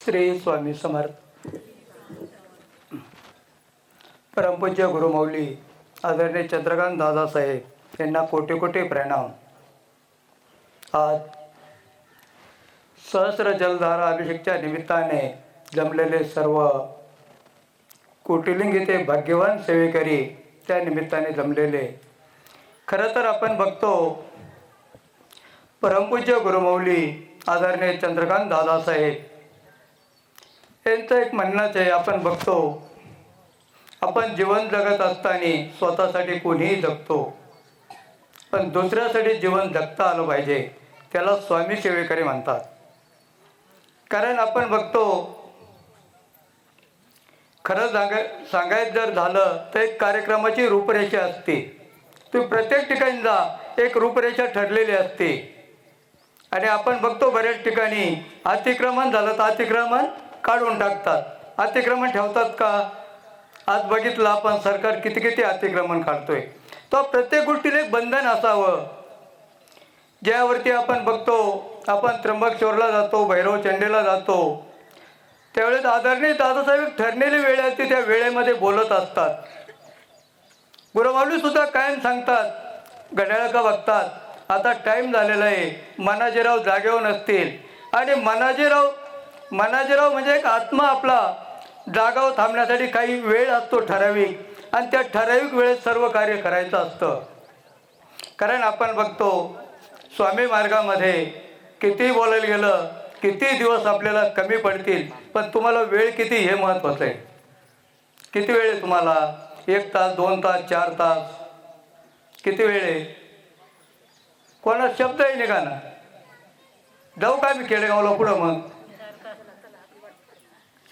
श्री स्वामी समर्थ. परमपूज्य गुरुमौली आदरणीय चंद्रकांत दादासाहेब यांना कोटी कोटी प्रणाम. आज सहस्र जलधारा अभिषेकच्या निमित्ताने जमलेले सर्व कोटिलिंगी ते भाग्यवान सेवेकरी त्या निमित्ताने जमलेले. खरं तर आपण बघतो परमपूज्य गुरुमौली आदरणीय चंद्रकांत दादासाहेब यांचं एक म्हणणंच आहे. आपण बघतो आपण जीवन जगत असताना स्वतःसाठी कोणीही जगतो, पण दुसऱ्यासाठी जीवन जगता आलं पाहिजे, त्याला स्वामी सेवेकरी म्हणतात. कारण आपण बघतो खरं सांगायचं जर झालं तर एक कार्यक्रमाची रूपरेषा असते. ती प्रत्येक ठिकाणी जा एक रूपरेषा ठरलेली असते. आणि आपण बघतो बऱ्याच ठिकाणी अतिक्रमण झालं तर अतिक्रमण काढून टाकतात, अतिक्रमण ठेवतात का? आज बघितलं आपण सरकार किती किती अतिक्रमण काढतोय. तो प्रत्येक गोष्टीला एक बंधन असावं. ज्यावरती आपण बघतो आपण त्र्यंबकेश्वरला जातो, भैरव चंडेला जातो, त्यावेळेस आदरणीय दादासाहेब ठरलेली वेळ असते, त्या वेळेमध्ये बोलत असतात. गुरुमौली सुद्धा कायम सांगतात घड्याळाकडे बघतात आता टाईम झालेला आहे, मनाजीराव जागेवर नसतील. आणि मनाजीराव म्हणजे एक आत्मा आपला जागावर थांबण्यासाठी काही वेळ असतो ठराविक, आणि त्या ठराविक वेळेत सर्व कार्य करायचं असतं. कारण आपण बघतो स्वामी मार्गामध्ये किती बोलायला गेलं किती दिवस आपल्याला कमी पडतील, पण तुम्हाला वेळ किती हे महत्त्वाचं आहे. किती वेळ आहे तुम्हाला? 1 तास 2 तास 4 तास किती वेळ आहे? कोणा शब्दही निघा ना, जाऊ का मी केडगावला पुढं? मग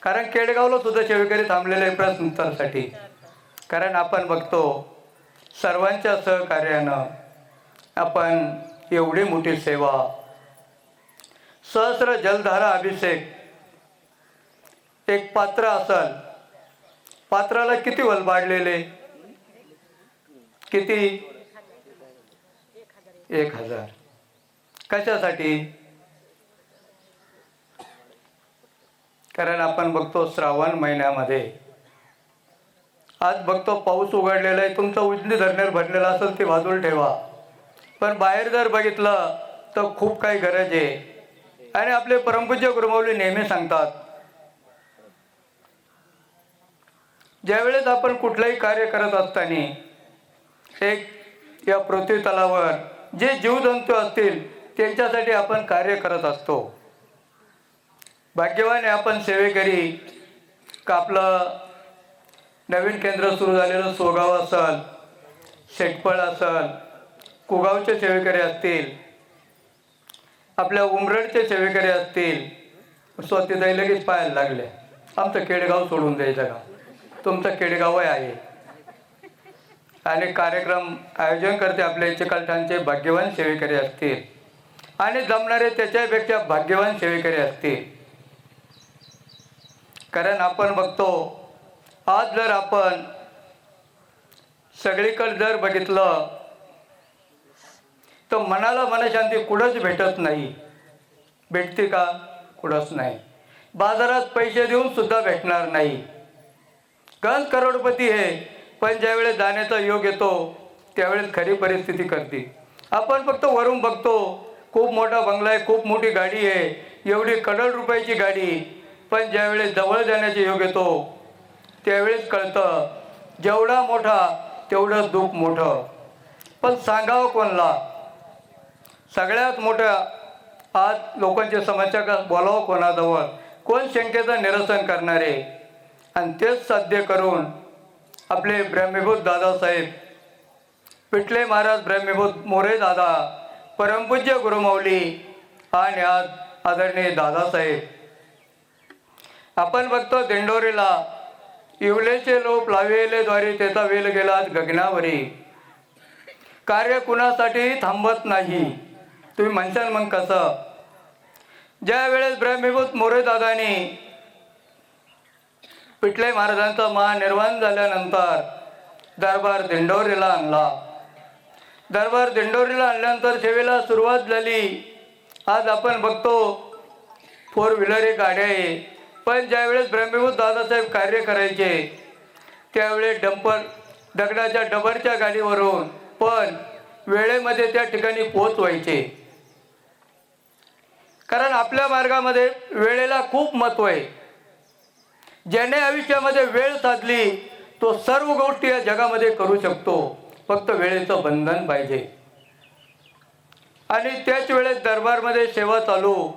कारण केडगावला सुद्धा सेवेकरी थांबलेले आहे प्रश्न उत्तरासाठी. कारण आपण बघतो सर्वांच्या सहकार्यानं आपण एवढी मोठी सेवा, सहस्र जलधारा अभिषेक, एक पात्र असल, पात्राला किती वल बाडलेले? किती? 1000. कशासाठी? कारण आपण बघतो श्रावण महिन्यामध्ये आज बघतो पाऊस उघडलेला आहे, तुमचं उजनी धरणार भरलेलं असेल ते बाजूला ठेवा, पण बाहेर जर बघितलं तर खूप काही गरज आहे. आणि आपले परमपूज्य गुरुमौली नेहमी सांगतात ज्यावेळेस आपण कुठलंही कार्य करत असताना एक या पृथ्वी तलावर जे जीवजंतू असतील त्यांच्यासाठी आपण कार्य करत असतो. भाग्यवान आहे आपण सेवेकरी का आपलं नवीन केंद्र सुरू झालेलं सोगाव असेल, शेटपळ असेल, कुगावचे सेवेकरी असतील, आपल्या उमरडचे सेवेकरी असतील, स्वतःही लगेच पाहायला लागले आमचं केडगाव सोडून द्यायचं का? तुमचं केडगाव आहे. आणि कार्यक्रम आयोजन करते आपले चिकलठाणचे भाग्यवान सेवेकरी असतील, आणि जमणारे त्याच्यापेक्षा भाग्यवान सेवेकरी असतील. कारण आपण बघतो आज जर आपण सगळीकडे जर बघितलं तर मनाला मनशांती कुठंच भेटत नाही. भेटते का? कुठंच नाही. बाजारात पैसे देऊन सुद्धा भेटणार नाही. गंज करोडपती आहे, पण ज्यावेळेस जाण्याचा योग येतो त्यावेळेस खरी परिस्थिती करते. आपण फक्त वरून बघतो खूप मोठा बंगला आहे, खूप मोठी गाडी आहे, एवढी करोड रुपयाची गाडी, पण ज्यावेळेस जवळ जाण्याचा योग येतो त्यावेळेस कळतं जेवढा मोठा तेवढं दुःख मोठं. पण सांगावं कोणला? सगळ्यात मोठ्या आज लोकांची समस्या का बोलावं कोणाजवळ? कोण शंकेचं निरसन करणारे? आणि तेच साध्य करून आपले ब्रह्मीभूत दादासाहेब पिटले महाराज, ब्रह्मीभूत मोरे दादा, परमपूज्य गुरुमौली आणि आज आदरणीय दादासाहेब. आपण बघतो दिंडोरीला इवलेचे लोप लावेले द्वारे त्याचा वेल गेला आज गगनावरी. कार्य कुणासाठी थांबत नाही. तुम्ही म्हणशाल मग कसं? ज्या वेळेस ब्रह्मीभूत मोरे दादानी पिटले महाराजांचा महानिर्वाण झाल्यानंतर दरबार दिंडोरीला आणला. दरबार दिंडोरीला आणल्यानंतर सेवेला सुरुवात झाली. आज आपण बघतो 4 व्हीलर गाड्या आहे, पण ज्यावेळेस ब्रह्मविभूत दादासाहेब कार्य करायचे त्यावेळेस दगडाच्या डबरच्या गाडीवरून पण वेळेमध्ये त्या ठिकाणी पोहोचवायचे. कारण आपल्या मार्गामध्ये वेळेला खूप महत्त्व आहे. ज्याने आयुष्यामध्ये वेळ साधली तो सर्व गोष्टी या जगामध्ये करू शकतो. फक्त वेळेचं बंधन पाहिजे. आणि त्याच वेळेस दरबारमध्ये सेवा चालू.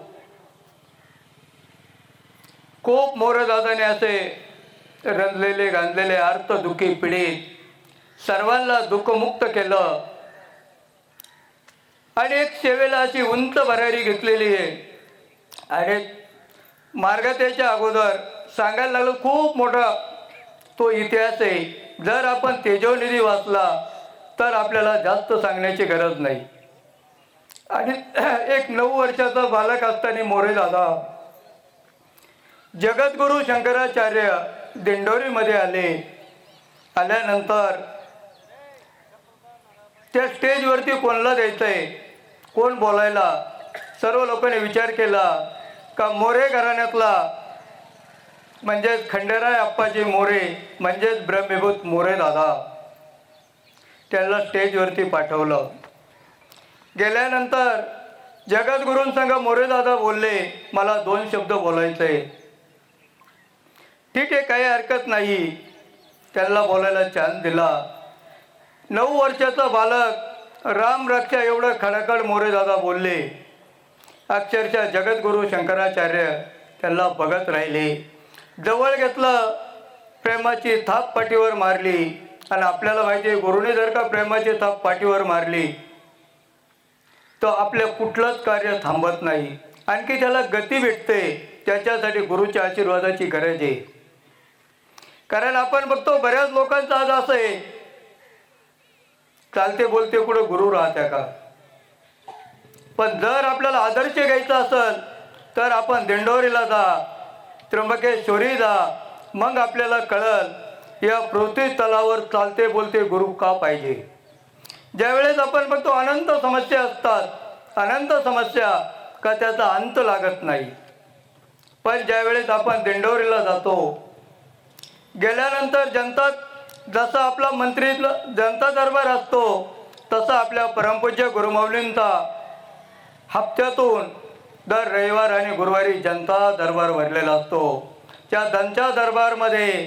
खूप मोरदादाने असे रंजलेले गांजलेले अर्थ दुःखी पीडित सर्वांना दुःखमुक्त केलं. आणि एक सेवेला अशी उंच भरारी घेतलेली आहे. आणि मार्गात यायच्या अगोदर सांगायला लागलो खूप मोठा तो इतिहास आहे. जर आपण तेजोनिधी वाचला तर आपल्याला जास्त सांगण्याची गरज नाही. आणि एक 9 वर्षाचा बालक असताना मोरे दादा जगद्गुरु शंकराचार्य दिंडोरीमध्ये आल्यानंतर त्या स्टेजवरती कोणाला द्यायचंय, कोण बोलायला, सर्व लोकांनी विचार केला का मोरे घराण्यातला म्हणजेच खंडेराय अप्पाजी मोरे म्हणजेच ब्रह्मविभूत मोरे दादा त्याला स्टेजवरती पाठवलं. गेल्यानंतर जगद्गुरूंसंग मोरे दादा बोलले, मला 2 शब्द बोलायचे. ठीक आहे, काही हरकत नाही. त्यांना बोलायला चान्स दिला. 9 वर्षाचा बालक राम रक्षा एवढं खडाखड मोरे दादा बोलले. अक्षरशः जगद्गुरू शंकराचार्य त्यांना बघत राहिले. जवळ घेतलं, प्रेमाची थाप पाठीवर मारली. आणि आपल्याला माहिती आहे गुरुने जर का प्रेमाची थाप पाठीवर मारली तर आपलं कुठलंच कार्य थांबत नाही. आणखी त्याला गती भेटते. त्याच्यासाठी गुरुच्या आशीर्वादाची गरज आहे. कारण आपण बघतो बऱ्याच लोकांचं आज असं आहे, चालते बोलते कुठं गुरु राहत्या का. पण जर आपल्याला आदर्श घ्यायचा असेल तर आपण दिंडोरीला जा, त्र्यंबकेश्वरी जा. मग आपल्याला कळल या पृथ्वी तलावर चालते बोलते गुरु का पाहिजे. ज्यावेळेस आपण बघतो अनंत समस्या असतात, अनंत समस्या का त्याचा अंत लागत नाही. पण ज्यावेळेस आपण दिंडोरीला जातो, गेल्यानंतर जनता जसा आपला मंत्री जनता दरबार असतो तसा आपल्या परमपूज्य गुरुमाऊलींचा हप्त्यातून दर रविवार आणि गुरुवारी जनता दरबार भरलेला असतो. त्या जनता दरबारमध्ये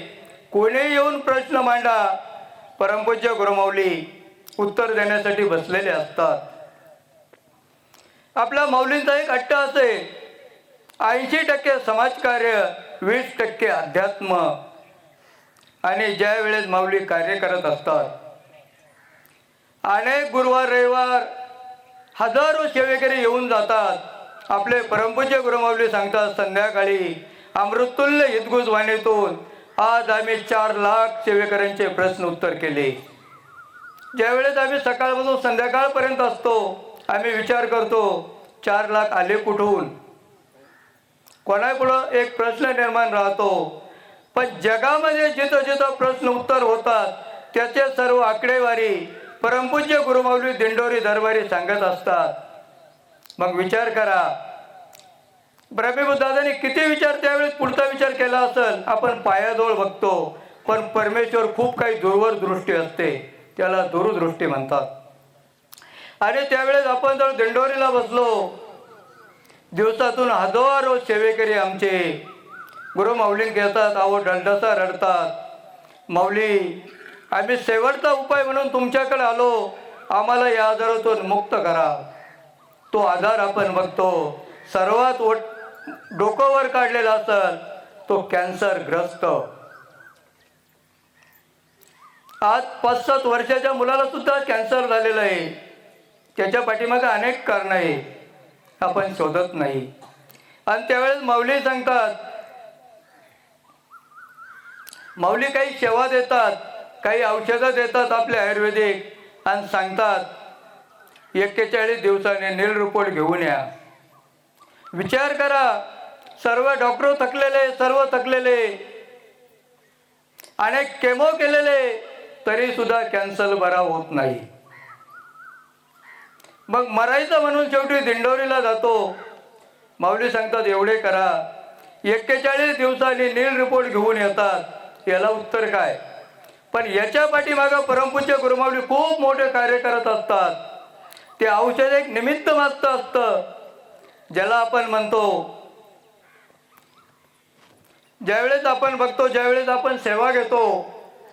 कोणीही येऊन प्रश्न मांडा, परमपूज्य गुरुमाऊली उत्तर देण्यासाठी बसलेले असतात. आपल्या माऊलींचा एक अट्टा असे, 80% समाजकार्य, 20% अध्यात्म. आणि ज्या वेळेस माऊली कार्य करत असतात, अनेक गुरुवार रविवार हजारो सेवेकरी येऊन जातात. आपले परमपूज्य गुरुमाऊली सांगतात, संध्याकाळी अमृतुल्य हितगुज वाणीतून आज आम्ही 4 लाख सेवेकऱ्यांचे प्रश्न उत्तर केले. ज्यावेळेस आम्ही सकाळपासून संध्याकाळपर्यंत असतो, आम्ही विचार करतो 4 लाख आले कुठून. कोणापुढं एक प्रश्न निर्माण राहतो. पण जगामध्ये जिथं जिथं प्रश्न उत्तर होतात त्याचे सर्व आकडेवारी परमपूज्य गुरुमाऊली दिंडोरी दरबारी सांगत असतात. मग विचार करा, ब्रह्मविभूत दादांनी किती विचार त्यावेळेस पुढचा विचार केला असेल. आपण पायाजवळ बघतो, पण परमेश्वर खूप काही दूरवर दृष्टी असते, त्याला दूरदृष्टी म्हणतात. आणि त्यावेळेस आपण जर दिंडोरीला बसलो, दिवसातून हजारो सेवेकरी आमचे गुरुमाऊलींना घेतात, अहो ढलढसा रडतात, माऊली आम्ही शेवटचा उपाय म्हणून तुमच्याकडे आलो, आम्हाला या आजारातून मुक्त करा. तो आजार आपण बघतो सर्वात डोकं वर काढलेला असेल तो कॅन्सरग्रस्त. आज 5-7 वर्षाच्या मुलाला सुद्धा कॅन्सर झालेला आहे. त्याच्या पाठीमागे अनेक कारण आहे, आपण शोधत नाही. आणि त्यावेळेस माऊली सांगतात, माऊली काही सेवा देतात, काही औषधं देतात आपले आयुर्वेदिक, आणि सांगतात 41 दिवसाने नील रिपोर्ट घेऊन या. विचार करा, सर्व डॉक्टर थकलेले, सर्व थकलेले, अनेक केमो केलेले, तरी सुद्धा कॅन्सर बरा होत नाही. मग मरायचं म्हणून शेवटी दिंडोरीला जातो. माऊली सांगतात एवढे करा, 41 दिवसांनी नील रिपोर्ट घेऊन येतात, याला उत्तर काय? पण याच्या पाठीमागं परमपूज्य गुरुमाऊली खूप मोठे कार्य करत असतात. ते औषध एक निमित्त मात्र असतं, ज्याला आपण म्हणतो, ज्यावेळेस आपण बघतो, ज्यावेळेस आपण सेवा घेतो,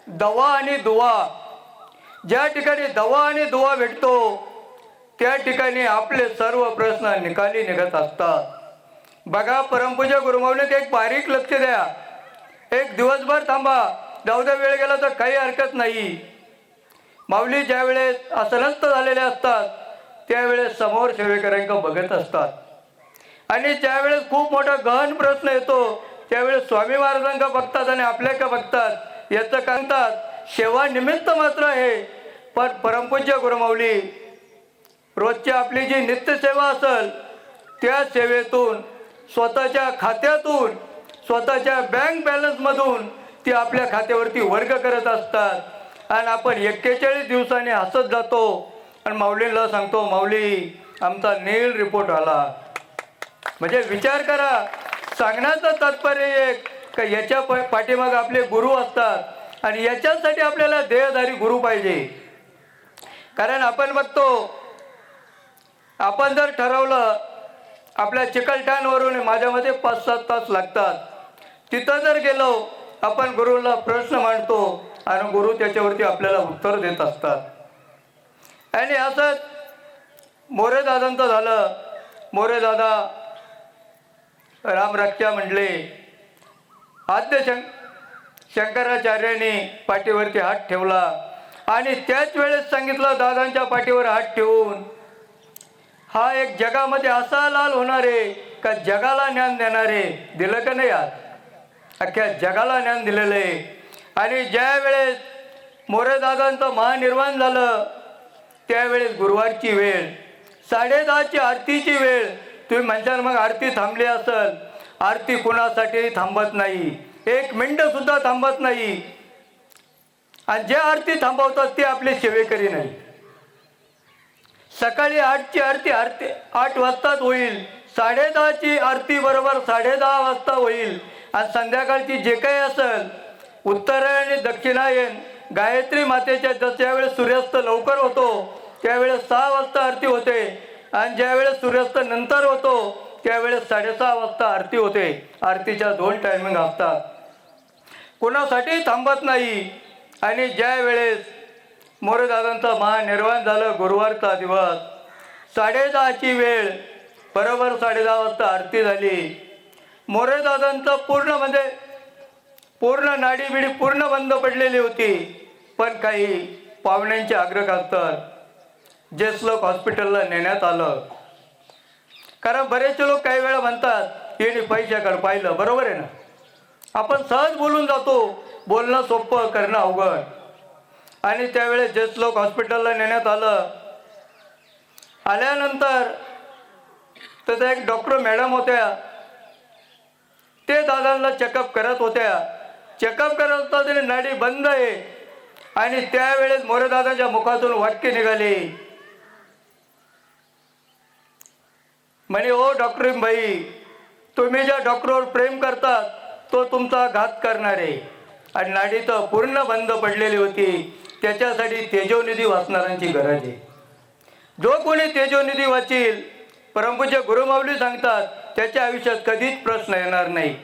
दवा आणि दुवा, ज्या ठिकाणी दवा आणि दुवा भेटतो त्या ठिकाणी आपले सर्व प्रश्न निकाली निघत असतात. बघा, परमपूज्य गुरुमाऊलीने एक बारीक लक्ष द्या. एक दिवसभर थांबा, जाऊ द्या, वेळ गेला तर काही हरकत नाही. माऊली ज्या वेळेस आसनस्थ झालेले असतात त्यावेळेस समोर सेवेकऱ्यांना बघत असतात, आणि ज्यावेळेस खूप मोठा गहन प्रश्न येतो त्यावेळेस स्वामी महाराजांका बघतात आणि आपल्याला बघतात. याचं सांगतात सेवा निमित्त मात्र आहे, पण परमपूज्य गुरुमाऊली रोजची आपली जी नित्यसेवा असेल त्या सेवेतून, स्वतःच्या खात्यातून, स्वतःच्या बँक बॅलन्समधून ती आपल्या खात्यावरती वर्ग करत असतात. आणि आपण 41 दिवसांनी हसत जातो आणि माऊलींना सांगतो, माऊली आमचा नील रिपोर्ट आला. म्हणजे विचार करा, सांगण्याचं तात्पर्य एक का याच्या पाठीमागे आपले गुरु असतात आणि याच्यासाठी आपल्याला देहधारी गुरु पाहिजे. कारण आपण बघतो, आपण जर ठरवलं आपल्या चिकलठाणवरून माझ्या मध्ये 5-7 तास लागतात, तिथं जर गेलो आपण गुरुला प्रश्न मांडतो आणि गुरु त्याच्यावरती आपल्याला उत्तर देत असतात. आणि असंच मोरे दादांचं झालं. मोरे दादा रामरक्षा म्हणले, आद्य शंकराचार्यांनी पाठीवरती हात ठेवला आणि त्याच वेळेस सांगितलं, दादांच्या पाठीवर हात ठेवून, हा एक जगामध्ये असा लाल होणारे का जगाला ज्ञान देणारे. दिलं का नाही? आज अख्ख्या जगाला ज्ञान दिलेलं आहे. आणि ज्या वेळेस मोरे दादांचं महानिर्वाण झालं त्यावेळेस गुरुवारची वेळ, 10:30ची आरतीची वेळ. तुम्ही म्हणशाल मग आरती थांबली असेल. आरती कुणासाठी थांबत नाही, 1 मिनिट सुद्धा थांबत नाही. आणि जे आरती थांबवतात ते आपले सेवेकरी नाही. सकाळी 8ची आरती 8 वाजताच होईल, 10:30ची आरती बरोबर 10:30 वाजता होईल. आणि संध्याकाळची जे काही असेल, उत्तरायण आणि दक्षिणायन, गायत्री मातेच्या ज्या वेळेस सूर्यास्त लवकर होतो त्यावेळेस 6 वाजता आरती होते, आणि ज्यावेळेस सूर्यास्त नंतर होतो त्यावेळेस 6:30 वाजता आरती होते. आरतीच्या 2 टायमिंग असतात, कोणासाठी थांबत नाही. आणि ज्या वेळेस मोरे दादांचं महानिर्वाण झालं, गुरुवारचा दिवस, 10:30ची वेळ, बरोबर 10:30 वाजता आरती झाली. मोरे दादांचं पूर्ण नाडीबिडी पूर्ण बंद पडलेली होती. पण काही पाहुण्यांचे आग्रहाखातर जेसलोक हॉस्पिटलला नेण्यात आलं. कारण बरेचसे लोक काही वेळा म्हणतात येणे पैशाकडे पाहिलं, बरोबर आहे ना. आपण सहज बोलून जातो, बोलणं सोपं, करणं अवघड. आणि त्यावेळेस जेसलोक हॉस्पिटलला नेण्यात आलं. आल्यानंतर तिथे एक डॉक्टर मॅडम होत्या, ते दादांना चेकअप करत होत्या. चेकअप करत होता तरी नाडी बंद आहे. आणि त्यावेळेस मोरे दादांच्या मुखातून वाक्य निघाले, म्हणे, ओ डॉक्टर बाई, तुम्ही ज्या डॉक्टरवर प्रेम करतात तो तुमचा घात करणार आहे. आणि नाडी तर पूर्ण बंद पडलेली होती. त्याच्यासाठी तेजोनिधी वाचणाऱ्यांची गरज आहे. जो कोणी तेजोनिधी वाचील, परमपूज्य गुरुमाऊली सांगतात, त्याच्या आयुष्यात कधीच प्रश्न येणार नाही.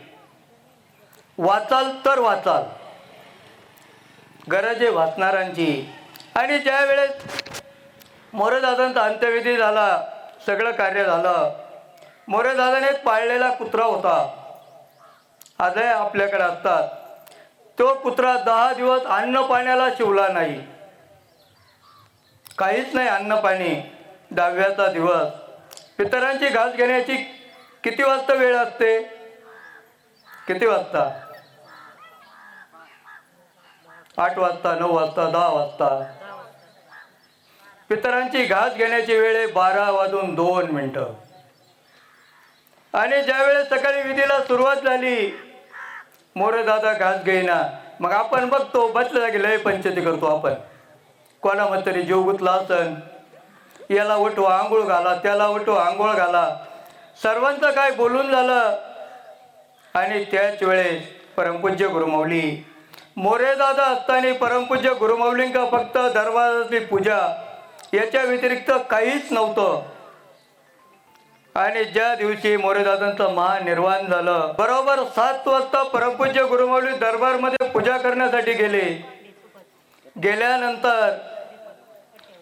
वाचाल तर वाचाल, गरज आहे वाचणाऱ्यांची. आणि ज्या वेळेस मोरे दादांचा अंत्यविधी झाला, सगळं कार्य झालं, मोरे दादाने एक पाळलेला कुत्रा होता, आजही आपल्याकडे असतात. तो कुत्रा 10 दिवस अन्न पाण्याला शिवला नाही, काहीच नाही, अन्न पाणी. 10व्याचा दिवस पितरांची घास घेण्याची किती वाजता वेळ असते? किती वाजता? 8 वाजता, 9 वाजता, 10 वाजता. पितरांची घास घेण्याची वेळ आहे 12:02. आणि ज्यावेळेस सकाळी विधीला सुरुवात झाली, मोरे दादा घास घेईना. मग आपण बघतो बसल्या जागी लय पंचायती करतो आपण. कोणामध्ये तरी जीव गुतला असन, याला उठवा आंघोळ घाला, त्याला उठवा आंघोळ घाला. सर्वांचं काय बोलून झालं. आणि त्याच वेळेस परमपूज्य गुरुमाऊली मोरेदादा असताना परमपूज्य गुरुमाऊलींका फक्त दरबारातली पूजा याच्या व्यतिरिक्त काहीच नव्हतं. आणि ज्या दिवशी मोरेदादांचं महानिर्वाण झालं बरोबर 7 वाजता परमपूज्य गुरुमाऊली दरबारमध्ये पूजा करण्यासाठी गेले. गेल्यानंतर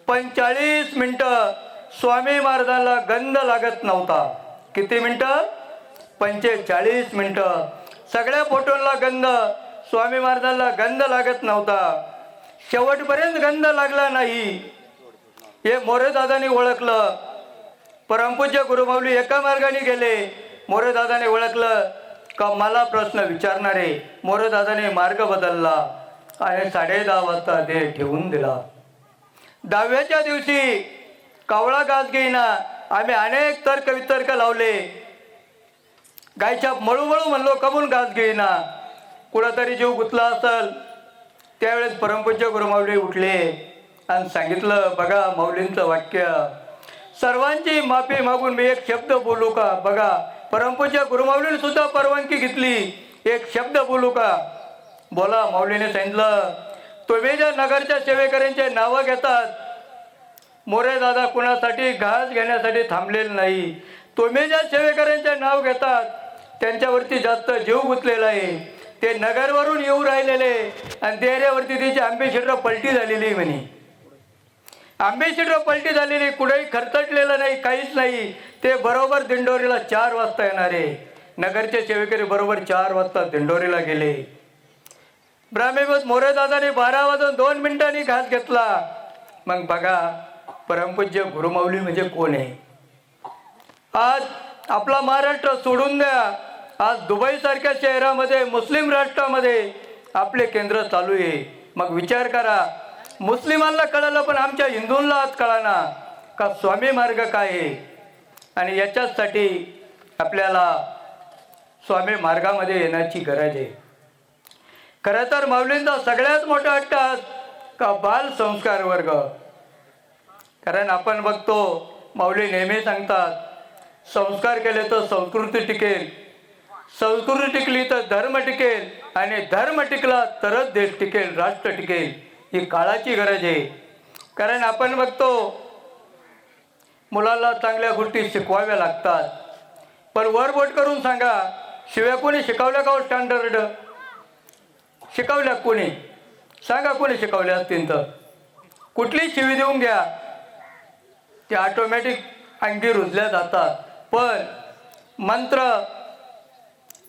45 मिनिटं स्वामी महाराजांना गंध लागत नव्हता. किती मिनिटं? 45 मिनिटं. सगळ्या फोटोंना गंध, स्वामी महाराजांना गंध लागत नव्हता. शेवटपर्यंत गंध लागला नाही हे मोरेदादांनी ओळखलं. परमपूज्य गुरुमाऊली एका मार्गाने गेले. मोरेदादाने ओळखलं का मला प्रश्न विचारणारे. मोरेदादाने मार्ग बदलला आणि 10:30 वाजता देह ठेवून दिला. 10व्याच्या दिवशी कावळा घास घेईना आम्ही अनेक तर्क वितर्क लावले. गायच्या मळूमळू म्हणलो कमून घास घेईना. कुणातरी जीव गुंतला असल. त्यावेळेस परमपूज्य गुरुमाऊली उठले आणि सांगितलं बघा माऊलींचं वाक्य, सर्वांची माफी मागून मी एक शब्द बोलू का? बघा परमपूज्य गुरुमाऊलीने सुद्धा परवानगी घेतली. एक शब्द बोलू का? बोला. माऊलीने सांगितलं तुम्ही ज्या नगरच्या सेवेकऱ्यांचे नावं घेतात, मोरेदादा कुणासाठी घास घेण्यासाठी थांबलेले नाही. तुम्ही ज्या सेवेकऱ्यांचे नाव घेतात त्यांच्यावरती जास्त जीव गुंतलेला आहे. ते नगरवरून येऊ राहिलेले आणि देऱ्यावरती त्याची आंबेशिटर पलटी झालेली म्हणे. आंबेशिटर पलटी झालेली, कुठेही खरचटलेलं नाही, काहीच नाही. ते बरोबर दिंडोरीला 4 वाजता येणारे. नगरचे सेवेकरी बरोबर 4 वाजता दिंडोरीला गेले. ब्राह्मीभूत मोरेदादाने 12 वाजून 2 मिनिटांनी घास घेतला. मग बघा परमपूज्य गुरुमाऊली म्हणजे कोण आहे? आज आपला महाराष्ट्र सोडून द्या. आज दुबई सारख्या शहरामध्ये मुस्लिम राष्ट्रामध्ये आपले केंद्र चालू आहे. मग विचार करा, मुस्लिमांना कळलं पण आमच्या हिंदूंना आज कळाना का स्वामी मार्ग काय आहे. आणि याच्यासाठी आपल्याला स्वामी मार्गामध्ये येण्याची गरज आहे. खरं तर माऊलींचा सगळ्यात मोठा हट्ट का बाल संस्कार वर्ग. कारण आपण बघतो माऊली नेहमी सांगतात संस्कार केले तर संस्कृती टिकेल, संस्कृती टिकली तर धर्म टिकेल आणि धर्म टिकला तरच देश टिकेल, राष्ट्र टिकेल. ही काळाची गरज आहे. कारण आपण बघतो मुलाला चांगल्या गोष्टी शिकवाव्या लागतात. पण वर बोट करून सांगा शिव्या कोणी शिकवल्या का? स्टँडर्ड शिकवल्या कोणी? सांगा कोणी शिकवल्या असतील तर. कुठली शिवी देऊन घ्या ते ऑटोमॅटिक अंगी रुजल्या जातात. पण मंत्र,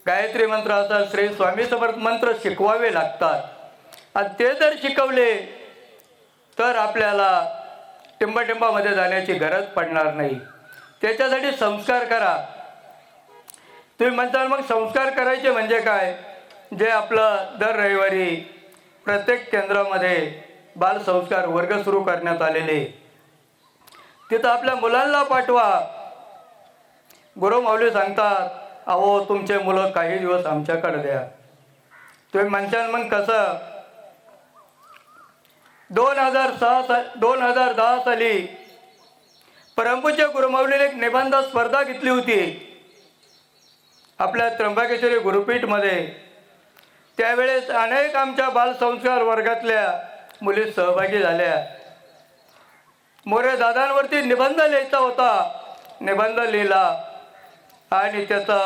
गायत्री मंत्र असतात, श्री स्वामी समर्थ मंत्र शिकवावे लागतात. आणि ते जर शिकवले तर आपल्याला टिंबाटिंबामध्ये जाण्याची गरज पडणार नाही. त्याच्यासाठी संस्कार करा. तुम्ही म्हणताल मग संस्कार करायचे म्हणजे काय? जे आपलं दर रविवारी प्रत्येक केंद्रामध्ये बालसंस्कार वर्ग सुरू करण्यात आलेले, तिथं आपल्या मुलांना पाठवा. गुरुमाऊली सांगतात अहो तुमचे मुलं काही दिवस आमच्याकडे द्या. तुम्ही म्हणताल मग कसं? 2010 साली परमपूज्य गुरुमाऊलीने एक निबंध स्पर्धा घेतली होती आपल्या त्र्यंबकेश्वरी गुरुपीठमध्ये. त्यावेळेस अनेक आमच्या बालसंस्कार वर्गातल्या मुली सहभागी झाल्या. मोरेदादांवरती निबंध लिहायचा होता. निबंध लिहिला आणि त्याचा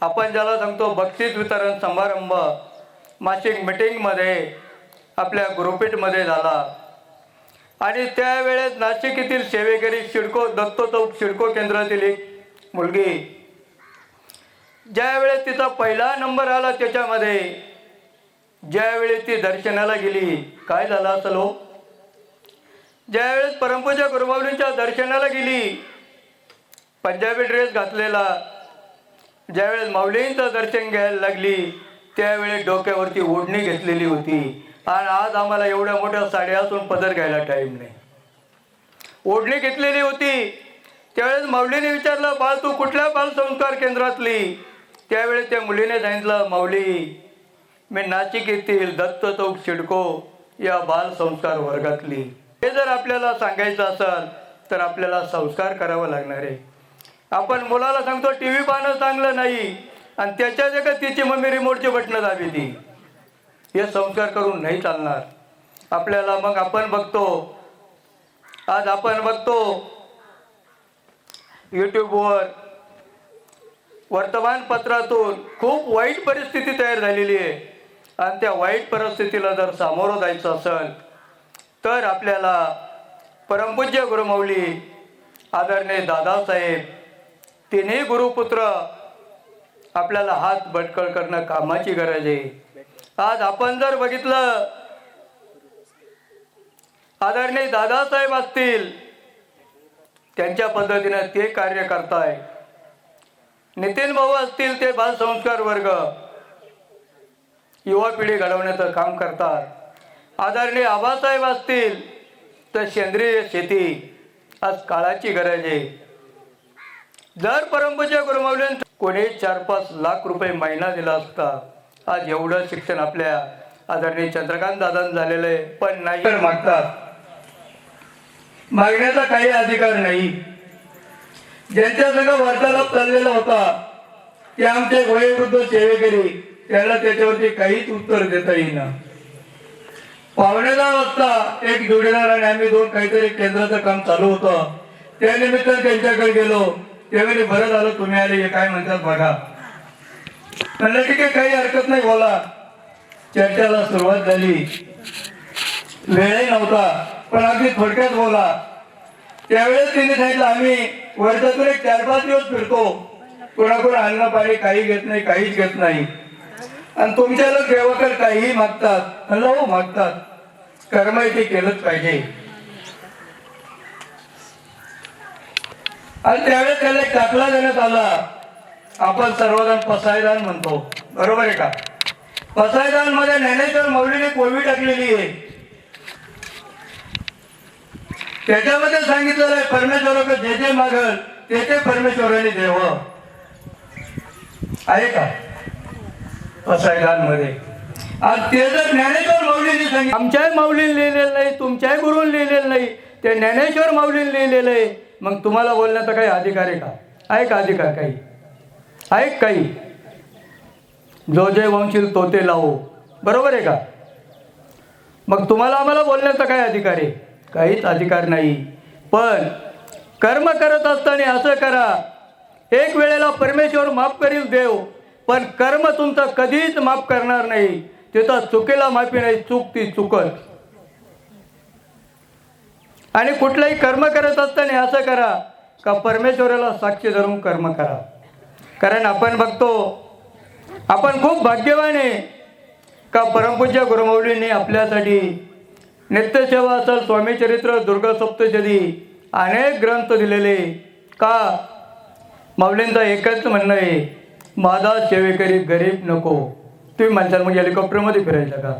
आपण ज्याला सांगतो बक्षीस वितरण समारंभ मासिक मीटिंगमध्ये आपल्या गुरुपीठमध्ये झाला. आणि त्यावेळेस नाशिक येथील सेवेकरी शिडको दत्तो चौक शिडको केंद्रातील एक मुलगी ज्यावेळेस तिचा पहिला नंबर आला त्याच्यामध्ये, ज्यावेळी ती दर्शनाला गेली काय झालं असेल हो? ज्यावेळेस परमपूज्य गुरुमाऊलींच्या दर्शनाला गेली, पंजाबी ड्रेस घातलेला, ज्यावेळेस माऊलींचं दर्शन घ्यायला लागली त्यावेळेस डोक्यावरती ओढणी घेतलेली होती. आणि आज आम्हाला एवढ्या मोठ्या साड्या असून पदर घ्यायला टाईम नाही. ओढणी घेतलेली होती. त्यावेळेस माऊलीने विचारलं बाळ तू कुठल्या बालसंस्कार केंद्रातली? त्यावेळेस त्या मुलीने सांगितलं माऊली मी नाशिक येथील दत्त चौक शिडको या बालसंस्कार वर्गातली. हे जर आपल्याला सांगायचं असेल तर आपल्याला संस्कार करावं लागणार आहे. आपण मुलाला सांगतो टी व्ही पाहणं चांगलं नाही, आणि त्याच्या जगात तिची मम्मी रिमोटची बटणं दाबी. हे संस्कार करून नाही चालणार आपल्याला. मग आपण बघतो, आज आपण बघतो यूट्यूबवर, वर्तमानपत्रातून खूप वाईट परिस्थिती तयार झालेली आहे. आणि त्या वाईट परिस्थितीला जर सामोरं जायचं असेल तर आपल्याला परमपूज्य गुरुमाऊली आदरणीय दादासाहेब तिन्ही गुरुपुत्र आपल्याला हात बटकळ करणं कामाची गरज आहे. आज आपण जर बघितलं, आदरणीय दादासाहेब असतील त्यांच्या पद्धतीने ते कार्य करताय. नितीन भाऊ असतील ते बालसंस्कार वर्ग, युवा पिढी घडवण्याचं काम करतात. आदरणीय आबासाहेब असतील तर सेंद्रिय शेती आज काळाची गरज आहे. जर परमपूज्य गुरुमाऊलींनी कोणी 4-5 लाख रुपये महिना दिला असता, आज एवढं शिक्षण आपल्या आदरणीय चंद्रकांत दादांनी झालेलं आहे. पण नाही मागतात, मागण्याचा काही अधिकार नाही. ज्यांच्या सगळं वार्तालाप चाललेला होता ते आमचे वयोवृद्ध सेवेकरी, त्याला त्याच्यावरती काहीच उत्तर देता येईना. 9:15 वाजता एक जोडीदार आणि आम्ही दोन काहीतरी केंद्राचं काम चालू होतं, त्यानिमित्तानं त्यांच्याकडे गेलो. त्यावेळी बरं झालं तुम्ही आले, हे काय म्हणतात बघा. म्हणलं ठीक आहे, काही हरकत नाही, बोला. चर्चेला सुरुवात झाली. वेळही नव्हता पण अगदी थोडक्यात बोला. त्यावेळेस तिने सांगितलं आम्ही वर्षातून एक 4-5 दिवस फिरतो, कोणाकोण अन्न पाणी काही घेत नाही, काहीच घेत नाही. आणि तुमच्या लोक देवाकडे काहीही मागतात. म्हणलं हो मागतात, कर्म ते केलंच पाहिजे. आणि त्यावेळेस त्याला एक दाखला देण्यात आला. आपण सर्वजण पसायदान म्हणतो, बरोबर आहे का? पसायदान मध्ये ज्ञानेश्वर माऊलीने कोविड टाकलेली आहे. त्याच्यामध्ये सांगितलेलं आहे परमेश्वराकडे जे जे मागल ते ते परमेश्वराने देव आहे का पसायदान मध्ये. आज ते जर ज्ञानेश्वर माऊलीने सांगितलं, आमच्याही माऊलीने लिहिलेलं नाही, तुमच्याही गुरुने लिहिलेलं नाही, ते ज्ञानेश्वर माऊलीने लिहिलेलं आहे. मग तुम्हाला बोलण्याचा काही अधिकार आहे का? आहे का अधिकार? काही आहे काही? जो जे वंशील तो ते लावो, बरोबर आहे का? मग तुम्हाला आम्हाला बोलण्याचा काय अधिकार आहे? काहीच अधिकार नाही. पण कर्म करत असताना असं करा, एक वेळेला परमेश्वर माफ करील देव, पण कर्म तुमचं कधीच माफ करणार नाही. तिथं चुकीला माफी नाही, चूक ती चुकत. आणि कुठलंही कर्म करत असताना असं करा का परमेश्वराला साक्षी धरून कर्म करा. कारण आपण बघतो, आपण खूप भाग्यवान आहे का परमपूज्य गुरुमाऊलींनी आपल्यासाठी नित्यसेवा असेल, स्वामीचरित्र, दुर्गा सप्तशती अनेक ग्रंथ दिलेले. का? माऊलींचं एकच म्हणणं आहे, माझा सेवेकरी गरीब नको. तुम्ही म्हणताल मग हेलिकॉप्टरमध्ये फिरायचं का?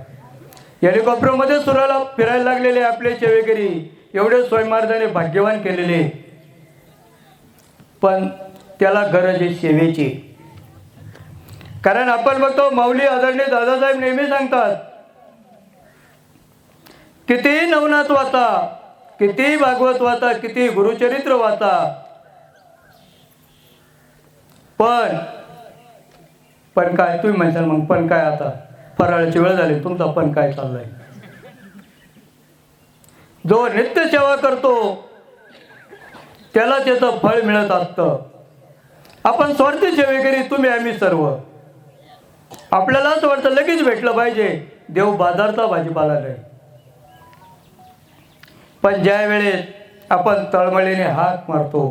हेलिकॉप्टरमध्ये सुराला फिरायला लागलेले आपले सेवेकरी एवढे स्वयंमार्गाने भाग्यवान केलेले, पण त्याला गरज आहे सेवेची. कारण आपण बघतो माऊली आदरणीय दादासाहेब नेहमी सांगतात, किती नवनाथ वाचा, किती भागवत वाचा, किती गुरुचरित्र वाचा, पण काय? तुम्ही म्हणताल मग पण काय? आता फराळाची वेळ झाली, तुमचा पण काय चाललाय? जो नित्य सेवा करतो त्याला त्याचं फळ मिळत असतं. आपण स्वार्थी सेवेकरी, तुम्ही आम्ही सर्व, आपल्याला असं वाटतं लगेच भेटलं पाहिजे. देव बाजारचा भाजीपाला नाही. पण ज्या वेळेस आपण तळमळीने हात मारतो,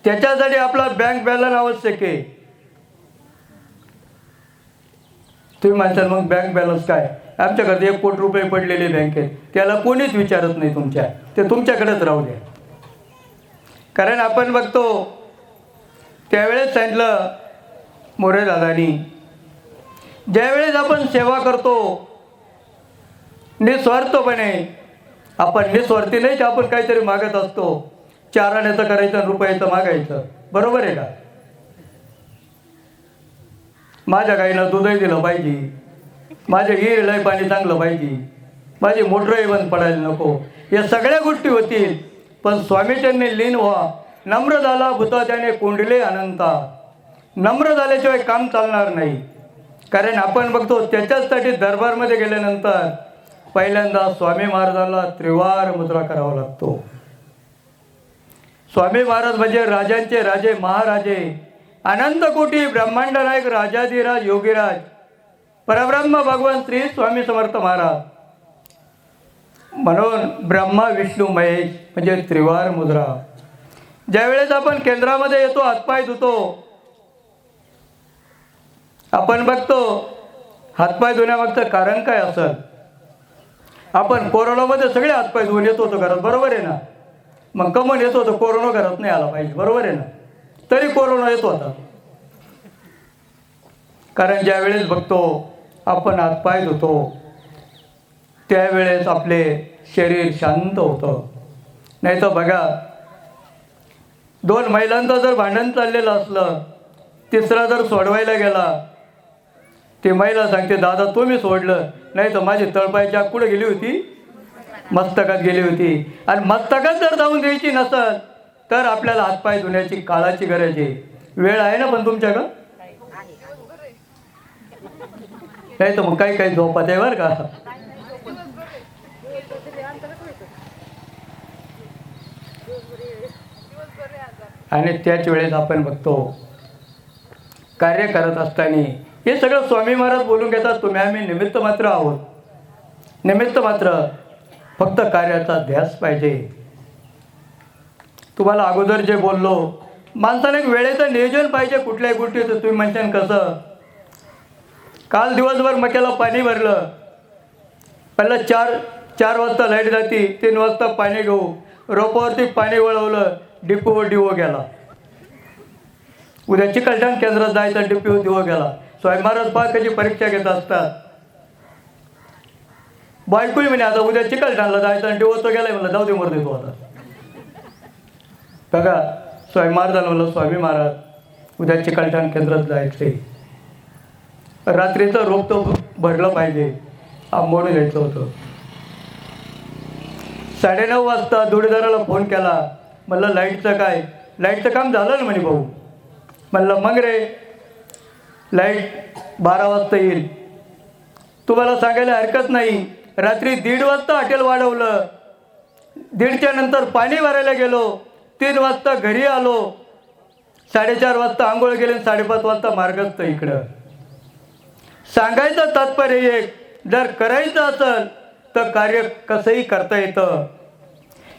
त्याच्यासाठी आपला बँक बॅलन्स आवश्यक आहे. तुम्ही म्हणताल मग बँक बॅलन्स काय? आमच्याकडे 1 कोटी रुपये पडलेले बँकेत, त्याला कोणीच विचारत नाही तुमच्या, ते तुमच्याकडेच राहू द्या. कारण आपण बघतो त्यावेळेस सांगितलं मोरे दादानी, ज्यावेळेस आपण सेवा करतो निस्वार्थपणे, आपण निस्वार्थी नाही की आपण काहीतरी मागत असतो, 4 आण्याचं करायचं, रुपयाचं मागायचं, बरोबर आहे का? माझ्या गाईला दूधही दिलं पाहिजे, माझ्या हिरीलाही पाणी चांगलं पाहिजे, माझी मोटरही बंद पडायला नको, या सगळ्या गोष्टी होतील. पण स्वामीचरणी लीन व्हा, नम्र झाला भूता त्याने कोंडले अनंता, नम्र झाल्याशिवाय काम चालणार नाही. कारण आपण बघतो त्याच्याचसाठी दरबारमध्ये गेल्यानंतर पहिल्यांदा स्वामी महाराजांना त्रिवार मुद्रा करावा लागतो. स्वामी महाराज म्हणजे राजांचे राजे, महाराजे, अनंत कोटी ब्रह्मांड नायक, राजाधिराज, योगीराज, परब्रह्म भगवान श्री स्वामी समर्थ महाराज. म्हणून ब्रह्मा विष्णू महेश म्हणजे त्रिवार मुद्रा. ज्यावेळेस आपण केंद्रामध्ये येतो, हातपाय धुतो, आपण बघतो हातपाय धुण्यामागचं कारण काय असेल. आपण कोरोनामध्ये सगळे हातपाय धुवून येत होतो घरात, बरोबर आहे ना. मग कमून येत होतं कोरोना घरात नाही आला पाहिजे, बरोबर आहे ना. तरी कोरोना येत होता. कारण ज्यावेळेस बघतो आपण हातपाय धुतो त्यावेळेस आपले शरीर शांत होतं. नाही तर बघा, दोन महिलांचं जर भांडण चाललेलं असलं, तिसरा जर सोडवायला गेला, ती महिला सांगते दादा तुम्ही सोडलं, नाही तर माझी तळपायच्या कुठे गेली होती, मस्तकात गेली होती. आणि मस्तकात जर जाऊन द्यायची नसल तर आपल्याला हातपाय धुण्याची काळाची गरज आहे. वेळ आहे ना पण तुमच्याकडं, नाही तर मग काही काही झोपात आहे बरं का. आणि त्याच वेळेस आपण बघतो कार्य करत असताना हे सगळं स्वामी महाराज बोलून घेतात, तुम्ही आम्ही निमित्त मात्र आहोत. निमित्त मात्र, फक्त कार्याचा ध्यास पाहिजे. तुम्हाला अगोदर जे बोललो, माणसाने एक वेळेचं नियोजन पाहिजे कुठल्याही गोष्टीचं. तुम्ही म्हणशान कसं. काल दिवसभर मक्याला पाणी भरलं, पहिला चार वाजता लाईट जाती, 3 वाजता पाणी घेऊ, रोपावरती पाणी वळवलं, डिपोवर डिओ गेला. उद्या चिकलठाण केंद्रात जायचं, डिपोवर डिओ गेला. स्वामी महाराज पहा कशी परीक्षा घेत असतात. बायकोही म्हणे आता उद्या चिकलठाणला जायचं आणि डिओ तो गेलाय, म्हणलं जाऊ दे मर देतो आता. बघा स्वामी महाराजांना म्हणलं स्वामी महाराज उद्या चिकलठाण केंद्रात जायचंय, रात्रीचं रोप तो भरलं पाहिजे, आंबोडून घ्यायचं होतं. 9:30 वाजता जोडीदाराला फोन केला, म्हणलं लाईटचं काय, लाईटचं काम झालं ना म्हणे भाऊ. म्हणलं मग रे, लाईट 12 वाजता येईल. तुम्हाला सांगायला हरकत नाही, रात्री 1:30 वाजता हॉटेल वाढवलं, 1:30च्या नंतर पाणी भरायला गेलो, 3 वाजता घरी आलो, 4:30 वाजता आंघोळ गेले, 5:30 वाजता मार्गस्थ इकडं. सांगायचं तात्पर्य एक, जर करायचं असेल तर कार्य कसंही करता येतं.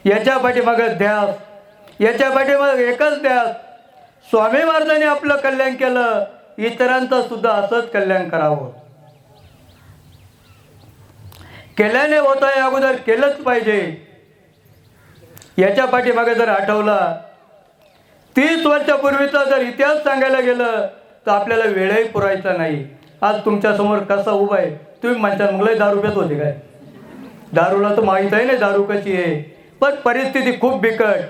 याच्या पाठीमागं ध्यास, याच्या पाठीमागं एकच ध्यास, स्वामी महाराजांनी आपलं कल्याण केलं, इतरांचं सुद्धा असंच कल्याण करावं. केल्याने होत आहे, अगोदर केलंच पाहिजे. याच्या पाठीमागे जर आठवला 30 वर्षापूर्वीचा जर इतिहास सांगायला गेलं तर आपल्याला वेळही पुरायचा नाही. आज तुमच्यासमोर कसा उभा आहे, तुम्ही म्हणता मग लय दारू पेत होते काय. दारूला तर माहीत आहे ना दारू कशी आहे, पण परिस्थिती खूप बिकट.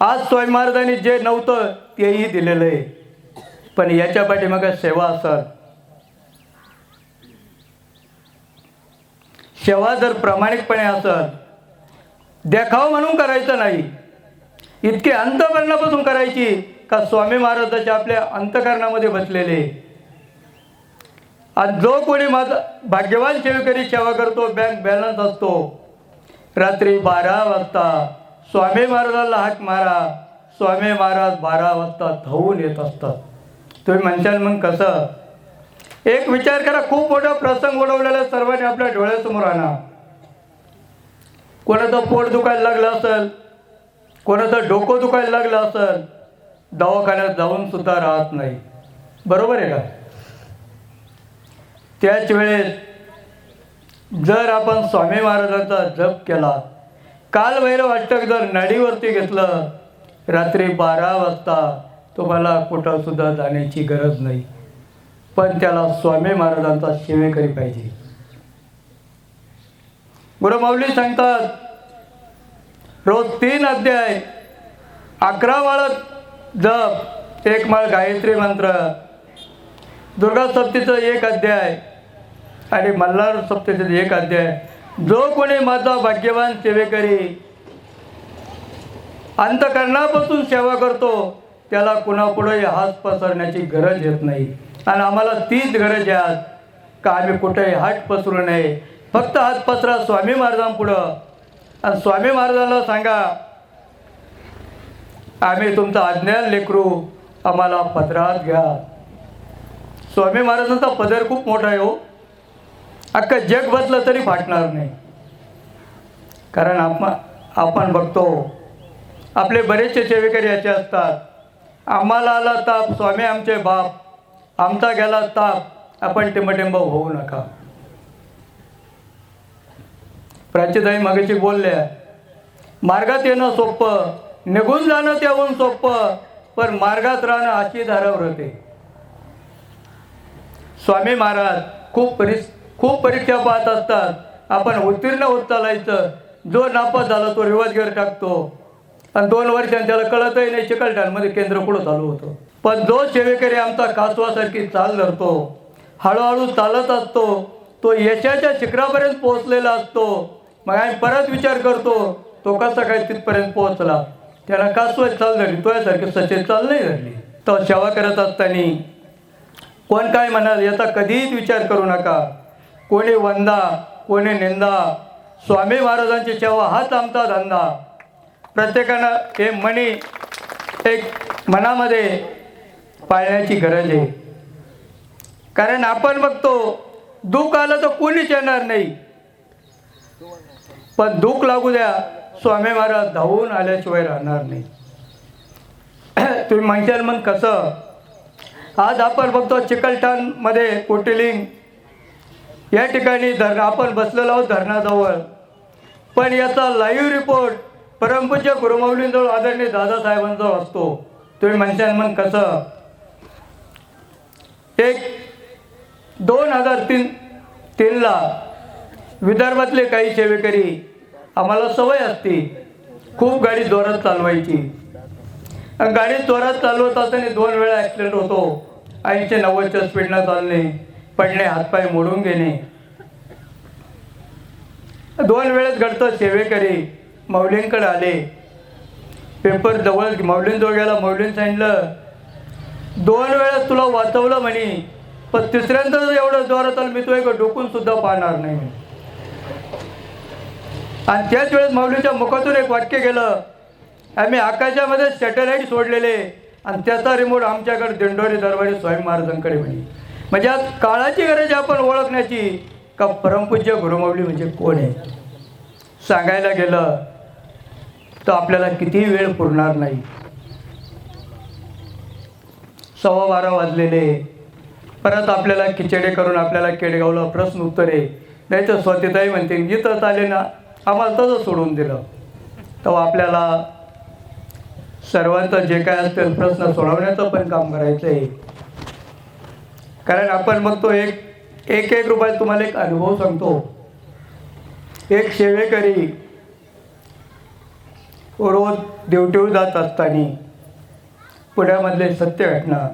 आज स्वामी महाराजांनी जे नव्हतं तेही दिलेलं आहे. पण याच्या पाठीमागे सेवा असेल, सेवा जर प्रामाणिकपणे असेल, देखाव म्हणून करायचं नाही, इतके अंतःकरणापासून करायची का स्वामी महाराजाच्या आपल्या अंतःकरणामध्ये बसलेले. आज जो कोणी माझा भाग्यवान सेवेकरी सेवा करतो, बँक बॅलन्स असतो, रात्री 12 वाजता स्वामी महाराजांना हाक मारा, स्वामी महाराज 12 वाजता धावून येत असतात. तुम्ही म्हणशाल मग कसं. एक विचार करा, खूप मोठा प्रसंग ओढवलेला सर्वांनी आपल्या डोळ्यासमोर आणा. कोणाचं पोट दुखायला लागलं असेल, कोणाचं डोकं दुखायला लागलं असेल, दवाखान्यात जाऊन सुद्धा राहत नाही, बरोबर आहे का. त्याच वेळेस जर आपण स्वामी महाराजांचा जप केला, कालभैरव अष्टक जर नडीवरती घेतलं, रात्री 12 वाजता तुम्हाला कुठं सुद्धा जाण्याची गरज नाही. पण त्याला स्वामी महाराजांचा सेवेकरी पाहिजे. गुरुमाऊली सांगतात रोज 3 अध्याय, 11 माळ जप, 1 माळ गायत्री मंत्र, दुर्गा सप्तीचं 1 अध्याय आणि मल्हार सप्तीचं 1 अध्याय. जो कोणी माझा भाग्यवान सेवेकरी अंतःकरणापासून सेवा करतो त्याला कुणापुढेही हात पसरण्याची गरज येत नाही. आणि आम्हाला तीच गरज आहे का आम्ही कुठेही हात पसरू नये. फक्त हात पसरा स्वामी महाराजांपुढं आणि स्वामी महाराजांना सांगा आम्ही तुमचं अज्ञान लेकरू, आम्हाला पदरात घ्या. स्वामी महाराजांचा पदर खूप मोठा आहे हो. अख्खं जग बसलं तरी फाटणार नाही. कारण आपण बघतो आपले बरेचसे सेवेकरी असे असतात, आम्हाला आला ताप स्वामी आमचे बाप, आमचा गेला ताप आपण टिंबटिंब होऊ नका. प्राचीताई मगाशी बोलल्या मार्गात येणं सोपं, निघून जाणं त्याहून सोपं, पण मार्गात राहणं अशी धारावर होते. स्वामी महाराज खूप परीक्षा पाहत असतात. आपण उत्तीर्ण होत चालायचं. जो नापास झाला तो रिवर्स गिअर टाकतो आणि 2 वर्षांनी त्याला कळतही नाही चिकलठाणमध्ये केंद्र कुठं चालू होतं. पण जो सेवेकरी आमचा कासवासारखी चाल धरतो, हळूहळू चालत असतो, तो यशाच्या शिखरापर्यंत पोहोचलेला असतो. मग आम्ही परत विचार करतो तो कसा काय तिथपर्यंत पोहोचला. त्याला कासवाची चाल धरली, तोयासारखी सचेत चाल नाही धरली. तो सेवा करत असताना कोण काय म्हणाल याचा कधीच विचार करू नका. कोणी वंदा, कोणी निंदा. स्वामी महाराजांची सेवा हाच आमचा धंदा. प्रत्येकानं हे म्हणी एक मनामध्ये पाळण्याची गरज आहे. कारण आपण बघतो दुःख आलं तर कोणीच येणार नाही, पण दुःख लागू द्या स्वामी महाराज धावून आल्याशिवाय राहणार नाही. तुम्ही म्हणशाल मग कसं. आज आपण बघतो चिकलठाणमध्ये कोटिलिंग या ठिकाणी आपण बसलेलो आहोत धरणाजवळ, पण याचा लाईव्ह रिपोर्ट परमपूज्य गुरुमाऊलींजवळ आदरणीय दादासाहेबांजवळ असतो. तुम्ही म्हणशाल मग कसं. एक 2003ला विदर्भातले काही सेवेकरी, आम्हाला सवय असते खूप गाडी जोरात चालवायची. गाडी जोरात चालवत असताना 2 वेळा ॲक्सिडेंट होतो. 80-90च्या स्पीडनं चालणे, पडणे, हातपाय मोडून घेणे. 2 वेळेस घडतं. सेवेकरी माऊलींकडे आले, पेपर जवळ माऊलींजवळ गेला. माऊलींनी सांगितलं 2 वेळेस तुला वाचवलं म्हणे, पण तिसऱ्यांदा एवढं जोरात आलं मी तो एक डोकून सुद्धा पाहणार नाही. आणि त्याच वेळेस माऊलीच्या मुखातून एक वाक्य गेलं, आम्ही आकाशामध्ये सॅटेलाईट सोडलेले आणि त्याचा रिमोट आमच्याकडे दिंडोरी दरबारी स्वामी महाराजांकडे म्हणे. म्हणजे आज काळाची गरज आपण ओळखण्याची का परमपूज्य गुरुमाऊली म्हणजे कोण आहे. सांगायला गेलं तर आपल्याला किती वेळ पुरणार नाही. 12:15 वाजलेले. परत आपल्याला खिचडे करून आपल्याला केडगावला प्रश्न उत्तरे, नाही तर स्वतःही म्हणते इथं आले ना आम्हाला तसं सोडून दिलं. तेव्हा आपल्याला सर्वांचं जे काय असतील प्रश्न सोडवण्याचं पण काम करायचं आहे. कारण आपण बघतो एक रुपये. तुम्हाला एक अनुभव सांगतो. एक सेवेकरी रोज ड्युटीवर जात असताना, पुण्यामधले सत्य घटना,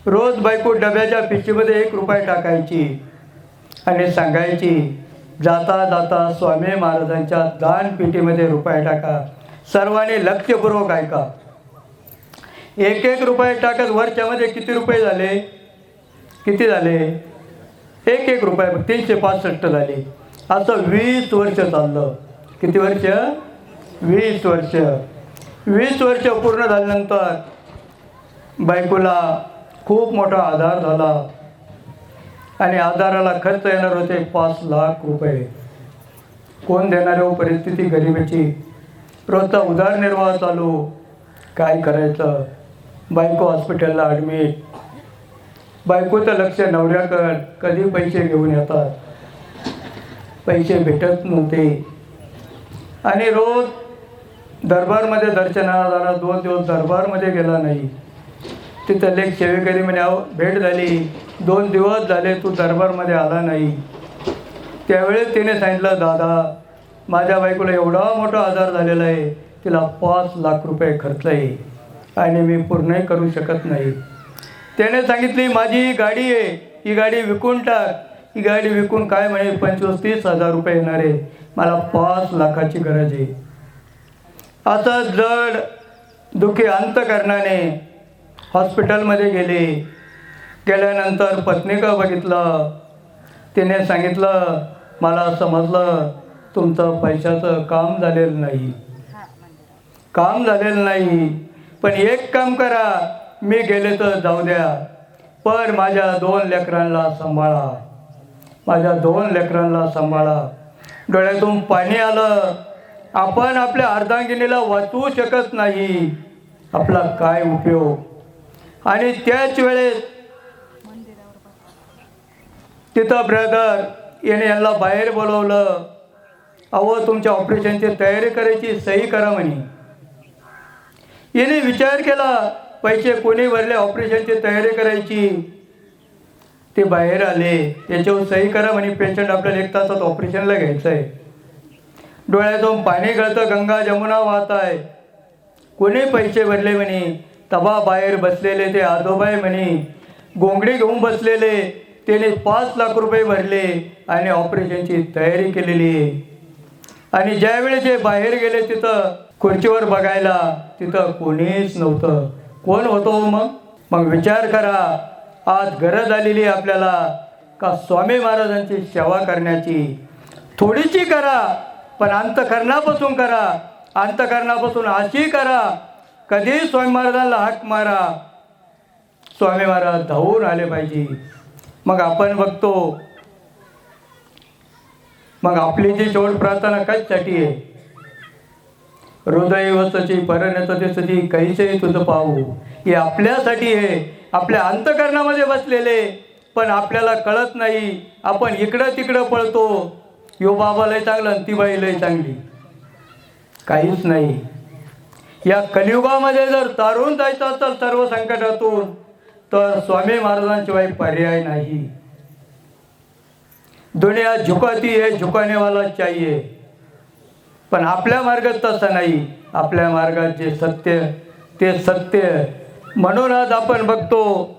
रोज बायको डब्याच्या पिशवीमध्ये 1 रुपया टाकायची आणि सांगायची जाता जाता स्वामी महाराजांच्या दानपेटीमध्ये रुपया टाका. सर्वांनी लक्षपूर्वक ऐका. 1 रुपया टाकत वर्षामध्ये किती रुपये झाले, किती झाले, 1 रुपया 365 झाले. असं 20 वर्ष चाललं. किती वर्ष, 20 वर्ष. 20 वर्ष पूर्ण झाल्यानंतर बायकोला खूप मोठा आधार झाला आणि आधाराला खर्च येणार होते 5 लाख रुपये. कोण देणार हो. परिस्थिती गरिबीची. रोजचा उदरनिर्वाह चालू. काय करायचं. बायको हॉस्पिटलला ॲडमिट. बायकोचं लक्ष नवऱ्याकडं. कधी पैसे घेऊन येतात, पैसे भेटत नव्हते. आणि रोज दरबारमध्ये दर्शनाला जाणार. 2 दिवस दरबारमध्ये गेला नाही. तिथं लेख सेवेकरी म्हणे भेट झाली, 2 दिवस झाले तू दरबारमध्ये आला नाही. त्यावेळेस तिने सांगितलं दादा माझ्या बायकोला एवढा मोठा आजार झालेला आहे, तिला 5 लाख रुपये खर्च आहे आणि मी पूर्णही करू शकत नाही. त्याने सांगितली माझी गाडी आहे, ही गाडी विकून टाक. ही गाडी विकून काय म्हणे 25-30 हजार रुपये येणार आहे, मला 5 लाखाची गरज आहे. आता जड दुःखी अंतकरणाने हॉस्पिटलमध्ये गेल्यानंतर पत्नीला बघितलं. तिने सांगितलं, मला समजलं तुमचं पैशाचं काम झालेलं नाही, पण एक काम करा, मी गेले तर जाऊ द्या, पण माझ्या 2 लेकरांना सांभाळा. डोळ्यातून पाणी आलं. आपण आपल्या अर्धांगिनीला वाचवू शकत नाही, आपला काय उपयोग. आणि त्याच वेळेस तिथं ब्रदर यांना बाहेर बोलवलं. अहो, तुमच्या ऑपरेशनची तयारी करायची, सही करा म्हणे. याने विचार केला, पैसे कोणी भरले ऑपरेशनची तयारी करायची. ते बाहेर आले, याच्यावर सही करा म्हणे, पेशंट आपल्याला 1 तासात ऑपरेशनला घ्यायचं आहे. डोळ्यातून पाणी गळतं, गंगा जमुना वाहत आहे. कोणी पैसे भरले म्हणे. तबा बाहेर बसलेले ते आजोबाई म्हणे, गोंगडी घेऊन बसलेले, त्याने 5 लाख रुपये भरले आणि ऑपरेशनची तयारी केलेली आहे. आणि ज्यावेळी ते बाहेर गेले तिथं खुर्चीवर बघायला, तिथं कोणीच नव्हतं. कोण होतो मग विचार करा. आज गरज आलेली आहे आपल्याला का स्वामी महाराजांची सेवा करण्याची. थोडीशी करा, पण अंतःकरणापासून करा. अंतःकरणापासून अशी करा, कधी स्वामी महाराजांना हाक मारा, स्वामी महाराज धावून आले पाहिजे. मग आपण बघतो, मग आपली जी शेवट प्रार्थना कशासाठी आहे. हृदय वसची परनेत सती कैसे तुझं पाहू, हे आपल्यासाठी आहे. आपल्या अंतःकरणामध्ये बसलेले, पण आपल्याला कळत नाही. आपण इकडं तिकडं पळतो. यो बाबा लय चांगला, ती बाई लय चांगली, काहीच नाही. या कलियुगामध्ये जर तारून जायचं असेल सर्व संकटातून, तर स्वामी महाराजांशिवाय पर्याय नाही. दुनिया झुकाती है, झुकाने वाला चाहिए. पण आपल्या मार्गात तसं नाही. आपल्या मार्गात जे सत्य ते सत्य. म्हणून आज आपण बघतो,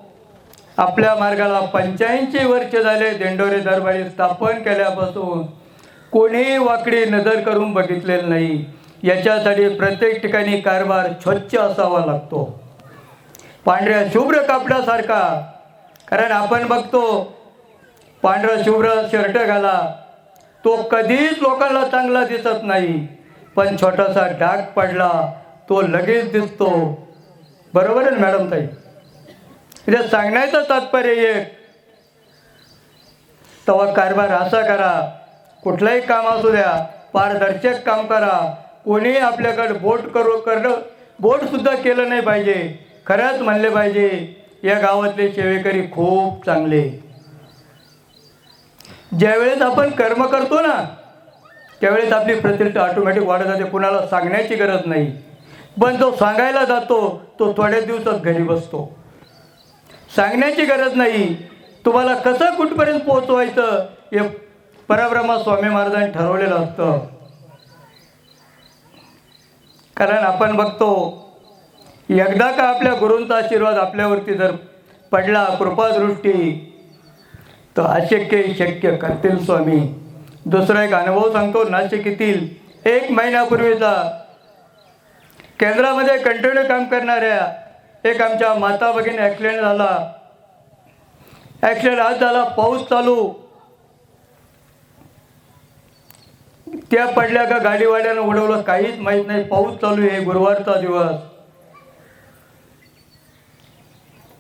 आपल्या मार्गाला 85 वर्ष झाले. दिंडोरी दरबारी स्थापन केल्यापासून कोणीही वाकडी नजर करून बघितलेलं नाही. याच्यासाठी प्रत्येक ठिकाणी कारभार स्वच्छ असावा लागतो, पांढऱ्या शुभ्र कापडासारखा. कारण आपण बघतो, पांढरा शुभ्र शर्ट घाला, तो कधीच लोकांना चांगला दिसत नाही. पण छोटासा डाग पडला, तो लगेच दिसतो. बरोबर आहे मॅडम ताई. म्हणजे सांगण्याचं तात्पर्य एक, तेव्हा कारभार असा करा. कुठलंही काम असू द्या, पारदर्शक काम करा. कोणी आपल्याकडे बोटसुद्धा केलं नाही पाहिजे. खरंच म्हणले पाहिजे, या गावातले सेवेकरी खूप चांगले. ज्यावेळेस आपण कर्म करतो ना, त्यावेळेस आपली प्रतिष्ठा ऑटोमॅटिक वाढत जाते. कुणाला सांगण्याची गरज नाही. पण जो सांगायला जातो तो थोड्या दिवसात घरी बसतो. सांगण्याची गरज नाही. तुम्हाला कसं कुठपर्यंत पोहोचवायचं हे परब्रह्म स्वामी महाराजांनी ठरवलेलं असतं. कारण आपण बघतो, एकदा का आपल्या गुरूंचा आशीर्वाद आपल्यावरती जर पडला, कृपादृष्टी, तर अशक्य शक्य करतील स्वामी. दुसरा एक अनुभव सांगतो. नाशिक येथील 1 महिन्यापूर्वीचा केंद्रामध्ये कंटिन्यू काम करणाऱ्या एक आमच्या माता भगिनी ॲक्सिडेंट झाला. ॲक्सिडेंट आज झाला, पाऊस चालू. त्या पडल्या का गाडीवाल्यानं उडवलं काहीच माहीत नाही. पाऊस चालू आहे, गुरुवारचा दिवस.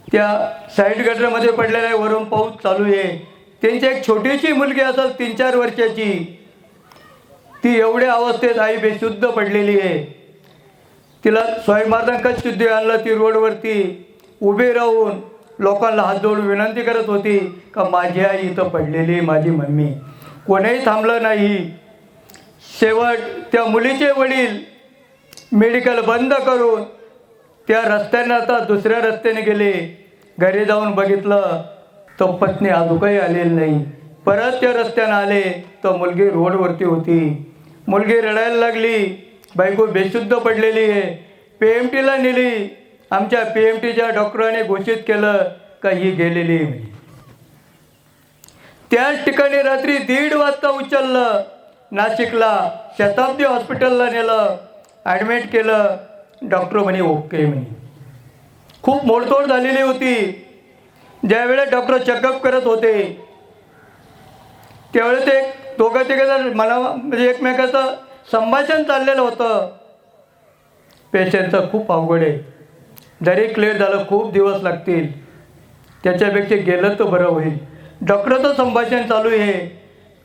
त्या साईड गटरमध्ये पडलेल्या, वरून पाऊस चालू आहे. त्यांची एक छोटीशी मुलगी असेल 3-4 वर्षाची, ती एवढ्या अवस्थेत आई बेशुद्ध पडलेली आहे. तिला स्वामी महाराजांकडे शुद्धी आणलं. ती रोडवरती उभी राहून लोकांना हात जोडून विनंती करत होती का माझी आई इथं पडलेली, माझी मम्मी. कोणीही थांबलं नाही. शेवट त्या मुलीचे वडील मेडिकल बंद करून त्या रस्त्याने आता दुसऱ्या रस्त्याने गेले. घरी जाऊन बघितलं तर पत्नी अजूनही आलेली नाही. परत त्या रस्त्याने आले तर मुलगी रोडवरती होती. मुलगी रडायला लागली. बायको बेशुद्ध पडलेली आहे. PMTला नेली. आमच्या PMTच्या डॉक्टरांनी घोषित केलं का ही गेलेली आहे. त्याच ठिकाणी रात्री 1:30 वाजता उचललं, नाशिकला शताब्दी हॉस्पिटलला नेलं, ॲडमिट केलं. डॉक्टर म्हणे ओके म्हणे, खूप मोडतोड झालेली होती. ज्यावेळेस डॉक्टर चेकअप करत होते त्यावेळेस ते दोघं तिघं मला म्हणजे एकमेकाचं संभाषण चाललेलं होतं. पेशंटचं खूप अवघड आहे, जरी क्लिअर झालं खूप दिवस लागतील, त्याच्यापेक्षा गेलं तर बरं होईल. डॉक्टरचं संभाषण चालू आहे.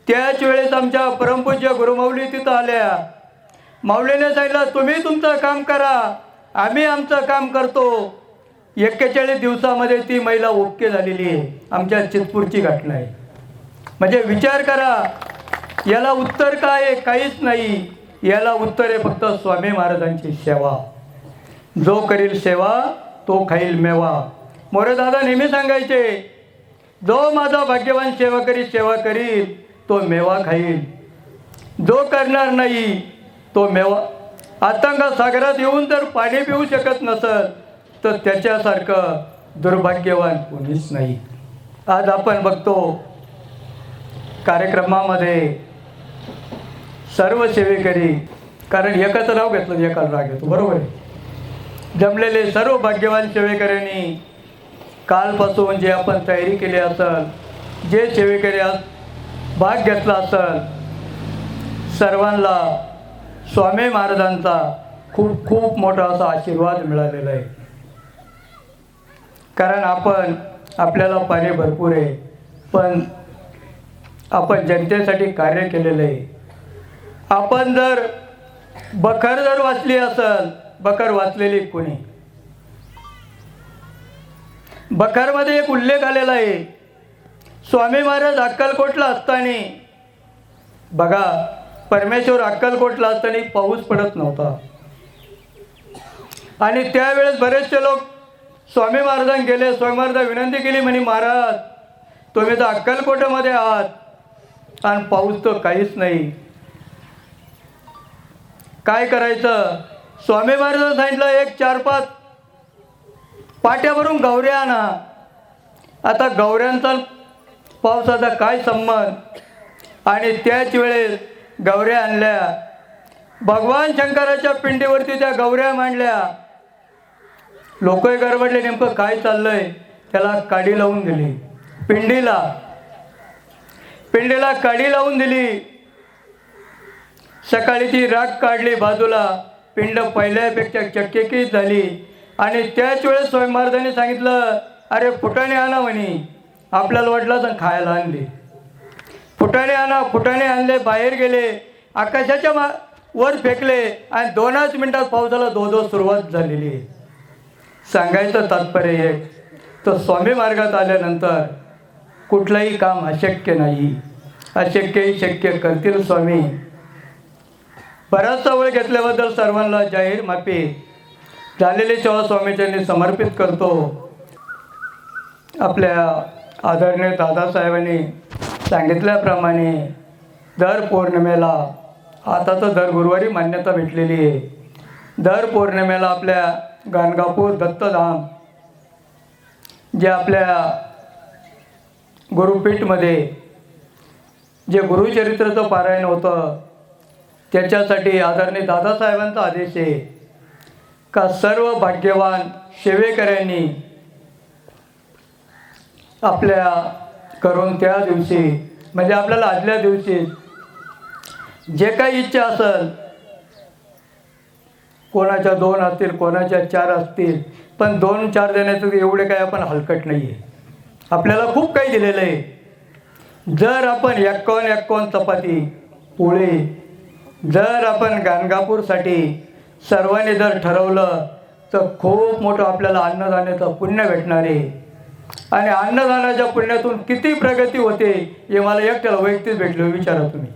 त्याच वेळेस आमच्या परमपूज्य गुरुमाऊली तिथं आल्या. माऊलीने सांगितलं तुम्ही तुमचं काम करा, आम्ही आमचं काम करतो. 41 दिवसामध्ये ती महिला ओके झालेली आहे. आमच्या चितपूरची घटना आहे. म्हणजे विचार करा, याला उत्तर काय आहे? काहीच नाही. याला उत्तर आहे फक्त स्वामी महाराजांची सेवा. जो करील सेवा तो खाईल मेवा. मोरे दादा नेहमी सांगायचे, जो माझा भाग्यवान सेवा करील तो मेवा खाईल. जो करणार नाही तो मेवा. आतंक सागरात येऊन जर पाणी पिऊ शकत नसल तर त्याच्यासारखं दुर्भाग्यवान कोणीच नाही. आज आपण बघतो कार्यक्रमामध्ये सर्व सेवेकरी, कारण एकाचं नाव घेतलं एकाला राग येतो, बरोबर आहे. जमलेले सर्व भाग्यवान सेवेकऱ्यांनी कालपासून जे आपण तयारी केली असेल, जे सेवेकरी आज भाग घेतला असेल, सर्वांना स्वामी महाराजांचा खूप खूप मोठा असा आशीर्वाद मिळालेला आहे. कारण आपल्याला पाणी भरपूर आहे, पण आपण जनतेसाठी कार्य केलेलं आहे. आपण जर बखर जर वाचली असेल, बखर वाचलेली कोणी? बखरमध्ये एक उल्लेख आलेला आहे. स्वामी महाराज अक्कलकोटला असताना बघा, परमेश्वर अक्कलकोटला असताना पाऊस पडत नव्हता. आणि त्यावेळेस बरेचसे लोक स्वामी महाराजांना गेले. स्वामी महाराजांना विनंती केली, म्हणे महाराज तुम्ही तर अक्कलकोटामध्ये आहात आणि पाऊस तर काहीच नाही, काय करायचं? स्वामी महाराजांनी सांगितलं, एक 4-5 पाट्यावरून गौऱ्या आणा. आता गौऱ्यांचा पावसाचा काय संबंध? आणि त्याच वेळेस गौऱ्या आणल्या. भगवान शंकराच्या पिंडीवरती त्या गौऱ्या मांडल्या. लोकही गरबडले, नेमकं काय चाललंय? त्याला काडी लावून दिली. पिंडीला काडी लावून दिली. सकाळी ती राख काढली बाजूला. पिंड पहिल्यापेक्षा चकचकीत झाली. आणि त्याच वेळेस स्वामी महाराजांनी सांगितलं, अरे फुटाणे आणा म्हणे. आपल्याला वाटलं तर खायला आणले. फुटाणे आणा. फुटाणे आणले, बाहेर गेले, आकाशाच्या वर फेकले आणि 2च मिनिटात पावसाला धो सुरुवात झालेली आहे. सांगायचं तात्पर्य एक, तर स्वामी मार्गात आल्यानंतर कुठलंही काम अशक्य नाही. अशक्यही शक्य करतील स्वामी. बराचसा वेळ घेतल्याबद्दल सर्वांना जाहीर माफी. झालेली सेवा स्वामीच्यांनी समर्पित करतो. आपल्या आदरणीय दादासाहेबांनी सांगितल्याप्रमाणे दर पौर्णिमेला, आता तर दर गुरुवारी मान्यता भेटलेली आहे, दर पौर्णिमेला आपल्या गाणगापूर दत्तधाम जे आपल्या गुरुपीठमध्ये जे गुरुचरित्राचं पारायण होतं, त्याच्यासाठी आदरणीय दादासाहेबांचा आदेश आहे का सर्व भाग्यवान सेवेकऱ्यांनी आपल्या करून त्या दिवशी, म्हणजे आपल्याला आदल्या दिवशी जे काही इच्छा असेल, कोणाच्या 2 असतील, कोणाच्या 4 असतील, पण 2-4 देण्याचं एवढे काही आपण हलकट नाही आहे. आपल्याला खूप काही दिलेलं आहे. जर आपण 51 चपाती पोळी जर आपण गाणगापूरसाठी सर्वांनी जर ठरवलं तर खूप मोठं आपल्याला अन्नदानाचं पुण्य भेटणार आहे. आणि अन्नदानाच्या पुण्यातून किती प्रगती होते हे मला एकट्याला वैयक्तिक भेटलं, विचारा तुम्ही,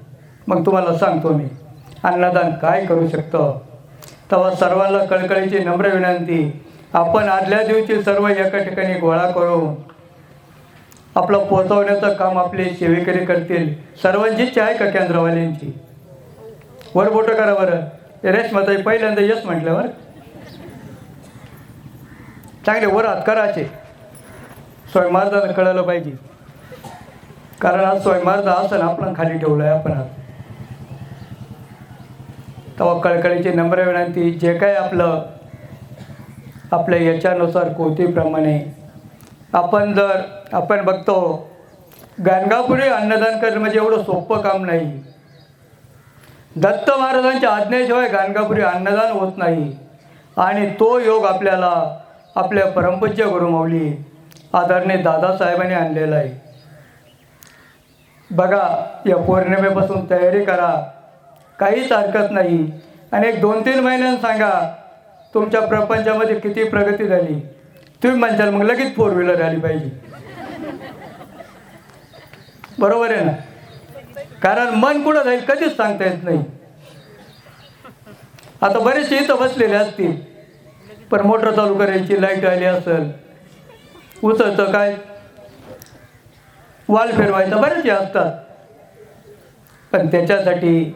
मग तुम्हाला सांगतो मी अन्नदान काय करू शकतो. तेव्हा सर्वांना कळकळीची नम्र विनंती, आपण आदल्या दिवशी सर्व एका ठिकाणी गोळा करून आपलं पोचवण्याचं काम आपले सेवेकरी करतील. सर्वांची इच्छा आहे का केंद्रवाल्यांची? वर बोटं करा बरं. रेशमाताई पहिल्यांदा यस म्हटल्यावर चांगले वर हात करायचे. स्वामी महाराजांना कळलं पाहिजे, कारण आज स्वामी महाराज असं आपण खाली ठेवलं आहे आपण हात. तेव्हा कळकळीची नम्र विनंती, जे काय आपलं आपल्या याच्यानुसार कोटीप्रमाणे आपण बघतो गाणगापुरी अन्नदान करणं म्हणजे एवढं सोपं काम नाही. दत्त महाराजांच्या आज्ञेशिवाय गाणगापुरी अन्नदान होत नाही. आणि तो योग आपल्याला आपल्या परमपूज्य गुरुमाऊली आदरणीय दादासाहेबांनी आणलेला आहे. बघा, या पौर्णिमेपासून तयारी करा, काहीच हरकत नाही. आणि एक 2-3 महिन्यांनी सांगा तुमच्या प्रपंचामध्ये किती प्रगती झाली. तुम्ही म्हणशाल मग लगेच 4 व्हीलर आली पाहिजे. बरोबर आहे ना? कारण मन कुठं जाईल कधीच सांगता येत नाही. आता बरेचसे इथं बसलेले असतील, पण मोटर चालू करायची, लाईट आली असेल, उचलतं काय, वाल फिरवायचं, बरेचसे असतात. पण त्याच्यासाठी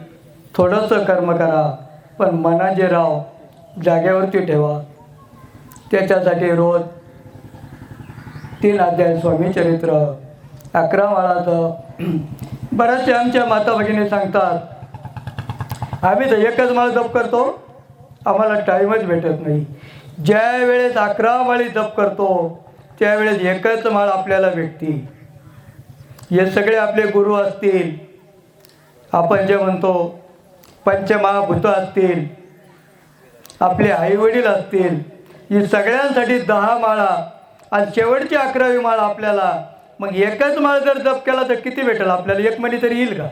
थोडंसं कर्म करा, पण मनाचे राव जागेवरती ठेवा. त्याच्यासाठी रोज 3 अध्याय स्वामी चरित्र, 11 माळाचं. बऱ्याचशा आमच्या माता भगिनी सांगतात आम्ही तर एकच माळ जप करतो, आम्हाला टाईमच भेटत नाही. ज्या वेळेस 11 माळी जप करतो त्यावेळेस एकच माळ आपल्याला भेटते. हे सगळे आपले गुरु असतील, आपण जे म्हणतो पंचमहाभूत असतील, आपले आईवडील असतील, ही सगळ्यांसाठी 10 माळा आणि शेवटची 11वी माळ आपल्याला. मग एकच माळ जर जप केला तर किती भेटेल आपल्याला? 1 मणी तरी येईल का?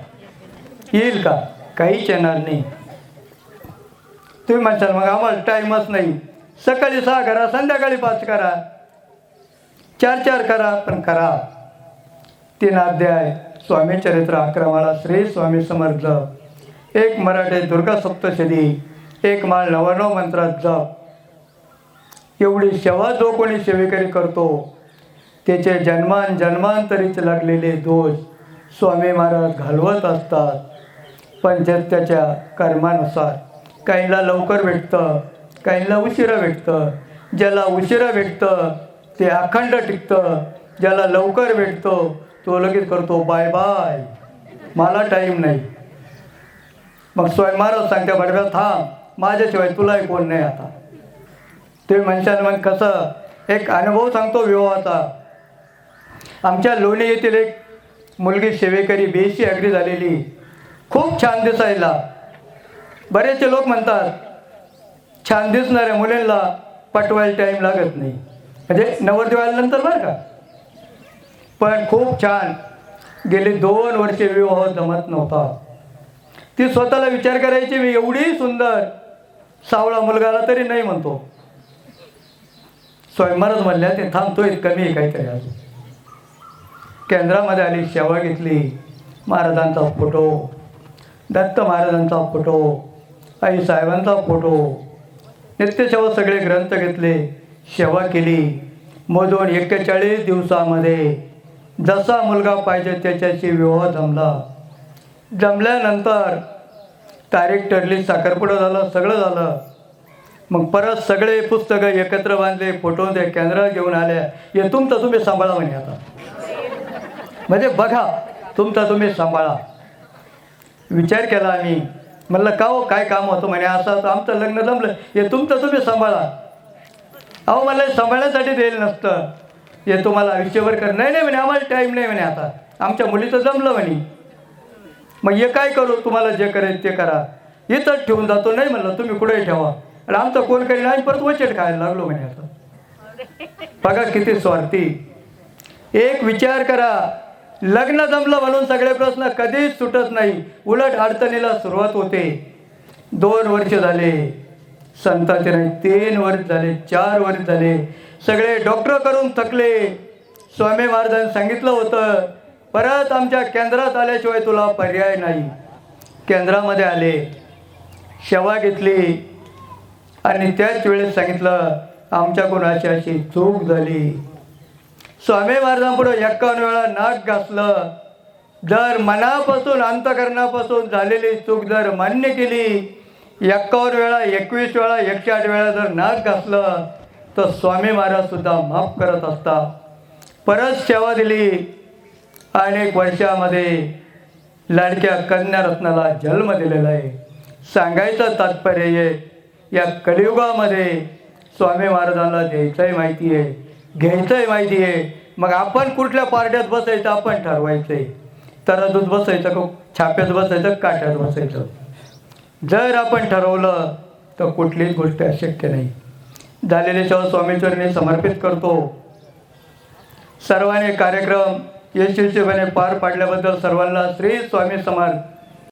येईल का? काहीच येणार नाही. तुम्ही म्हणशाल मग आम्हाला टाईमच नाही. सकाळी 6 करा, संध्याकाळी 5 करा, 4 करा, पण करा. 3 अध्याय स्वामी चरित्र, 11 माळा श्री स्वामी समर्थ, 1 मराठी दुर्गा सप्तशती, 1 माळ 99 मंत्रात जप. एवढी सेवा जो कोणी सेवेकरी करतो त्याचे जन्मांतरीच लागलेले दोष स्वामी महाराज घालवत असतात. पण त्याच्या कर्मानुसार काहींना लवकर भेटतं, काहींना उशिरा भेटतं. ज्याला उशिरा भेटतं ते अखंड टिकतं, ज्याला लवकर भेटतो तो लगेच करतो बाय बाय, मला टाईम नाही. मग स्वामी महाराज सांगते बडव्या थांब, माझ्याशिवाय तुलाही कोण नाही. आता तुम्ही म्हणशाल मग कसं? एक अनुभव सांगतो विवाहाचा. आमच्या लोणी येथील एक मुलगी सेवेकरी, BSc अग्री झालेली, खूप छान दिसायला. बरेचसे लोक म्हणतात छान दिसणाऱ्या मुलींना पटवायला टाईम लागत नाही, म्हणजे नवरदेव आल्यानंतर बरं का. पण खूप छान, गेली 2 वर्षे विवाह जमत नव्हता. ती स्वतःला विचार करायची मी एवढी सुंदर, सावळा मुलगाला तरी नाही म्हणतो. स्वामी महाराज म्हणल्या ते थांबतोय, कमी आहे काहीतरी अजून. केंद्रामध्ये आली, सेवा घेतली. महाराजांचा फोटो, दत्त महाराजांचा फोटो, आई साहेबांचा फोटो, नित्यसेवा सगळे ग्रंथ घेतले, सेवा केली. मधून 41 दिवसामध्ये जसा मुलगा पाहिजे त्याच्याशी विवाह जमला. जमल्यानंतर तारीख ठरली, साखरपुडा झाला, सगळं झालं. मग परत सगळे पुस्तकं एकत्र बांधले, फोटो ते केंद्रात घेऊन आल्या. हे तुमचं तुम्ही सांभाळा म्हणे. आता म्हणजे बघा, तुमचा तुम्ही सांभाळा. विचार केला आम्ही, म्हणलं का हो काय काम होतं म्हणे. असं आमचं लग्न जमलं, हे तुमचं तुम्ही सांभाळा. अहो मला सांभाळण्यासाठी देईल नसतं, हे तुम्हाला आयुष्यभर कर. नाही म्हणे, आम्हाला टाईम नाही म्हणे. आता आमच्या मुलीचं जमलं म्हणे, मग हे काय करू, तुम्हाला जे करायचं ते करा, इथंच ठेवून जातो. नाही म्हणलं तुम्ही कुठेही ठेवा, आणि आमचं कोण करेल. आणि परत वचट खायला लागलो म्हणे. आता बघा किती स्वार्थी. एक विचार करा, लग्न जमलं म्हणून सगळे प्रश्न कधीच सुटत नाही, उलट अडचणीला सुरुवात होते. 2 वर्ष झाले, संतांचे नाही, 3 वर्ष झाले, 4 वर्ष झाले, सगळे डॉक्टर करून थकले. स्वामी महाराजांनी सांगितलं होतं परत आमच्या केंद्रात आल्याशिवाय तुला पर्याय नाही. केंद्रामध्ये आले, सेवा घेतली, आणि त्याच वेळेस सांगितलं आमच्याकडून अशी चूक झाली. स्वामी महाराजांपुढे 51 वेळा नाक घासलं. जर मनापासून अंतकरणापासून झालेली चूक जर मान्य केली, 51 वेळा, 21 वेळा, 108 वेळा जर नाक घासलं तर स्वामी महाराज सुद्धा माफ करत असतात. परत सेवा दिली. अनेक वर्षामध्ये लाडक्या कन्या रत्नाला जन्म दिलेला आहे. सांगायचं तात्पर्य आहे, या कलियुगामध्ये स्वामी महाराजांना द्यायचंही माहिती आहे, घ्यायचंही माहिती आहे. मग आपण कुठल्या पार्ट्यात बसायचं आपण ठरवायचं आहे. तराजूत बसायचं का छाप्यात बसायचं काट्यात बसायचं. जर आपण ठरवलं तर कुठलीच गोष्ट अशक्य नाही. झालेले सेवा स्वामीचरणी समर्पित करतो. सर्वांनी कार्यक्रम यशस्वीपणे पार पाडल्याबद्दल सर्वांना श्री स्वामी समर्थ.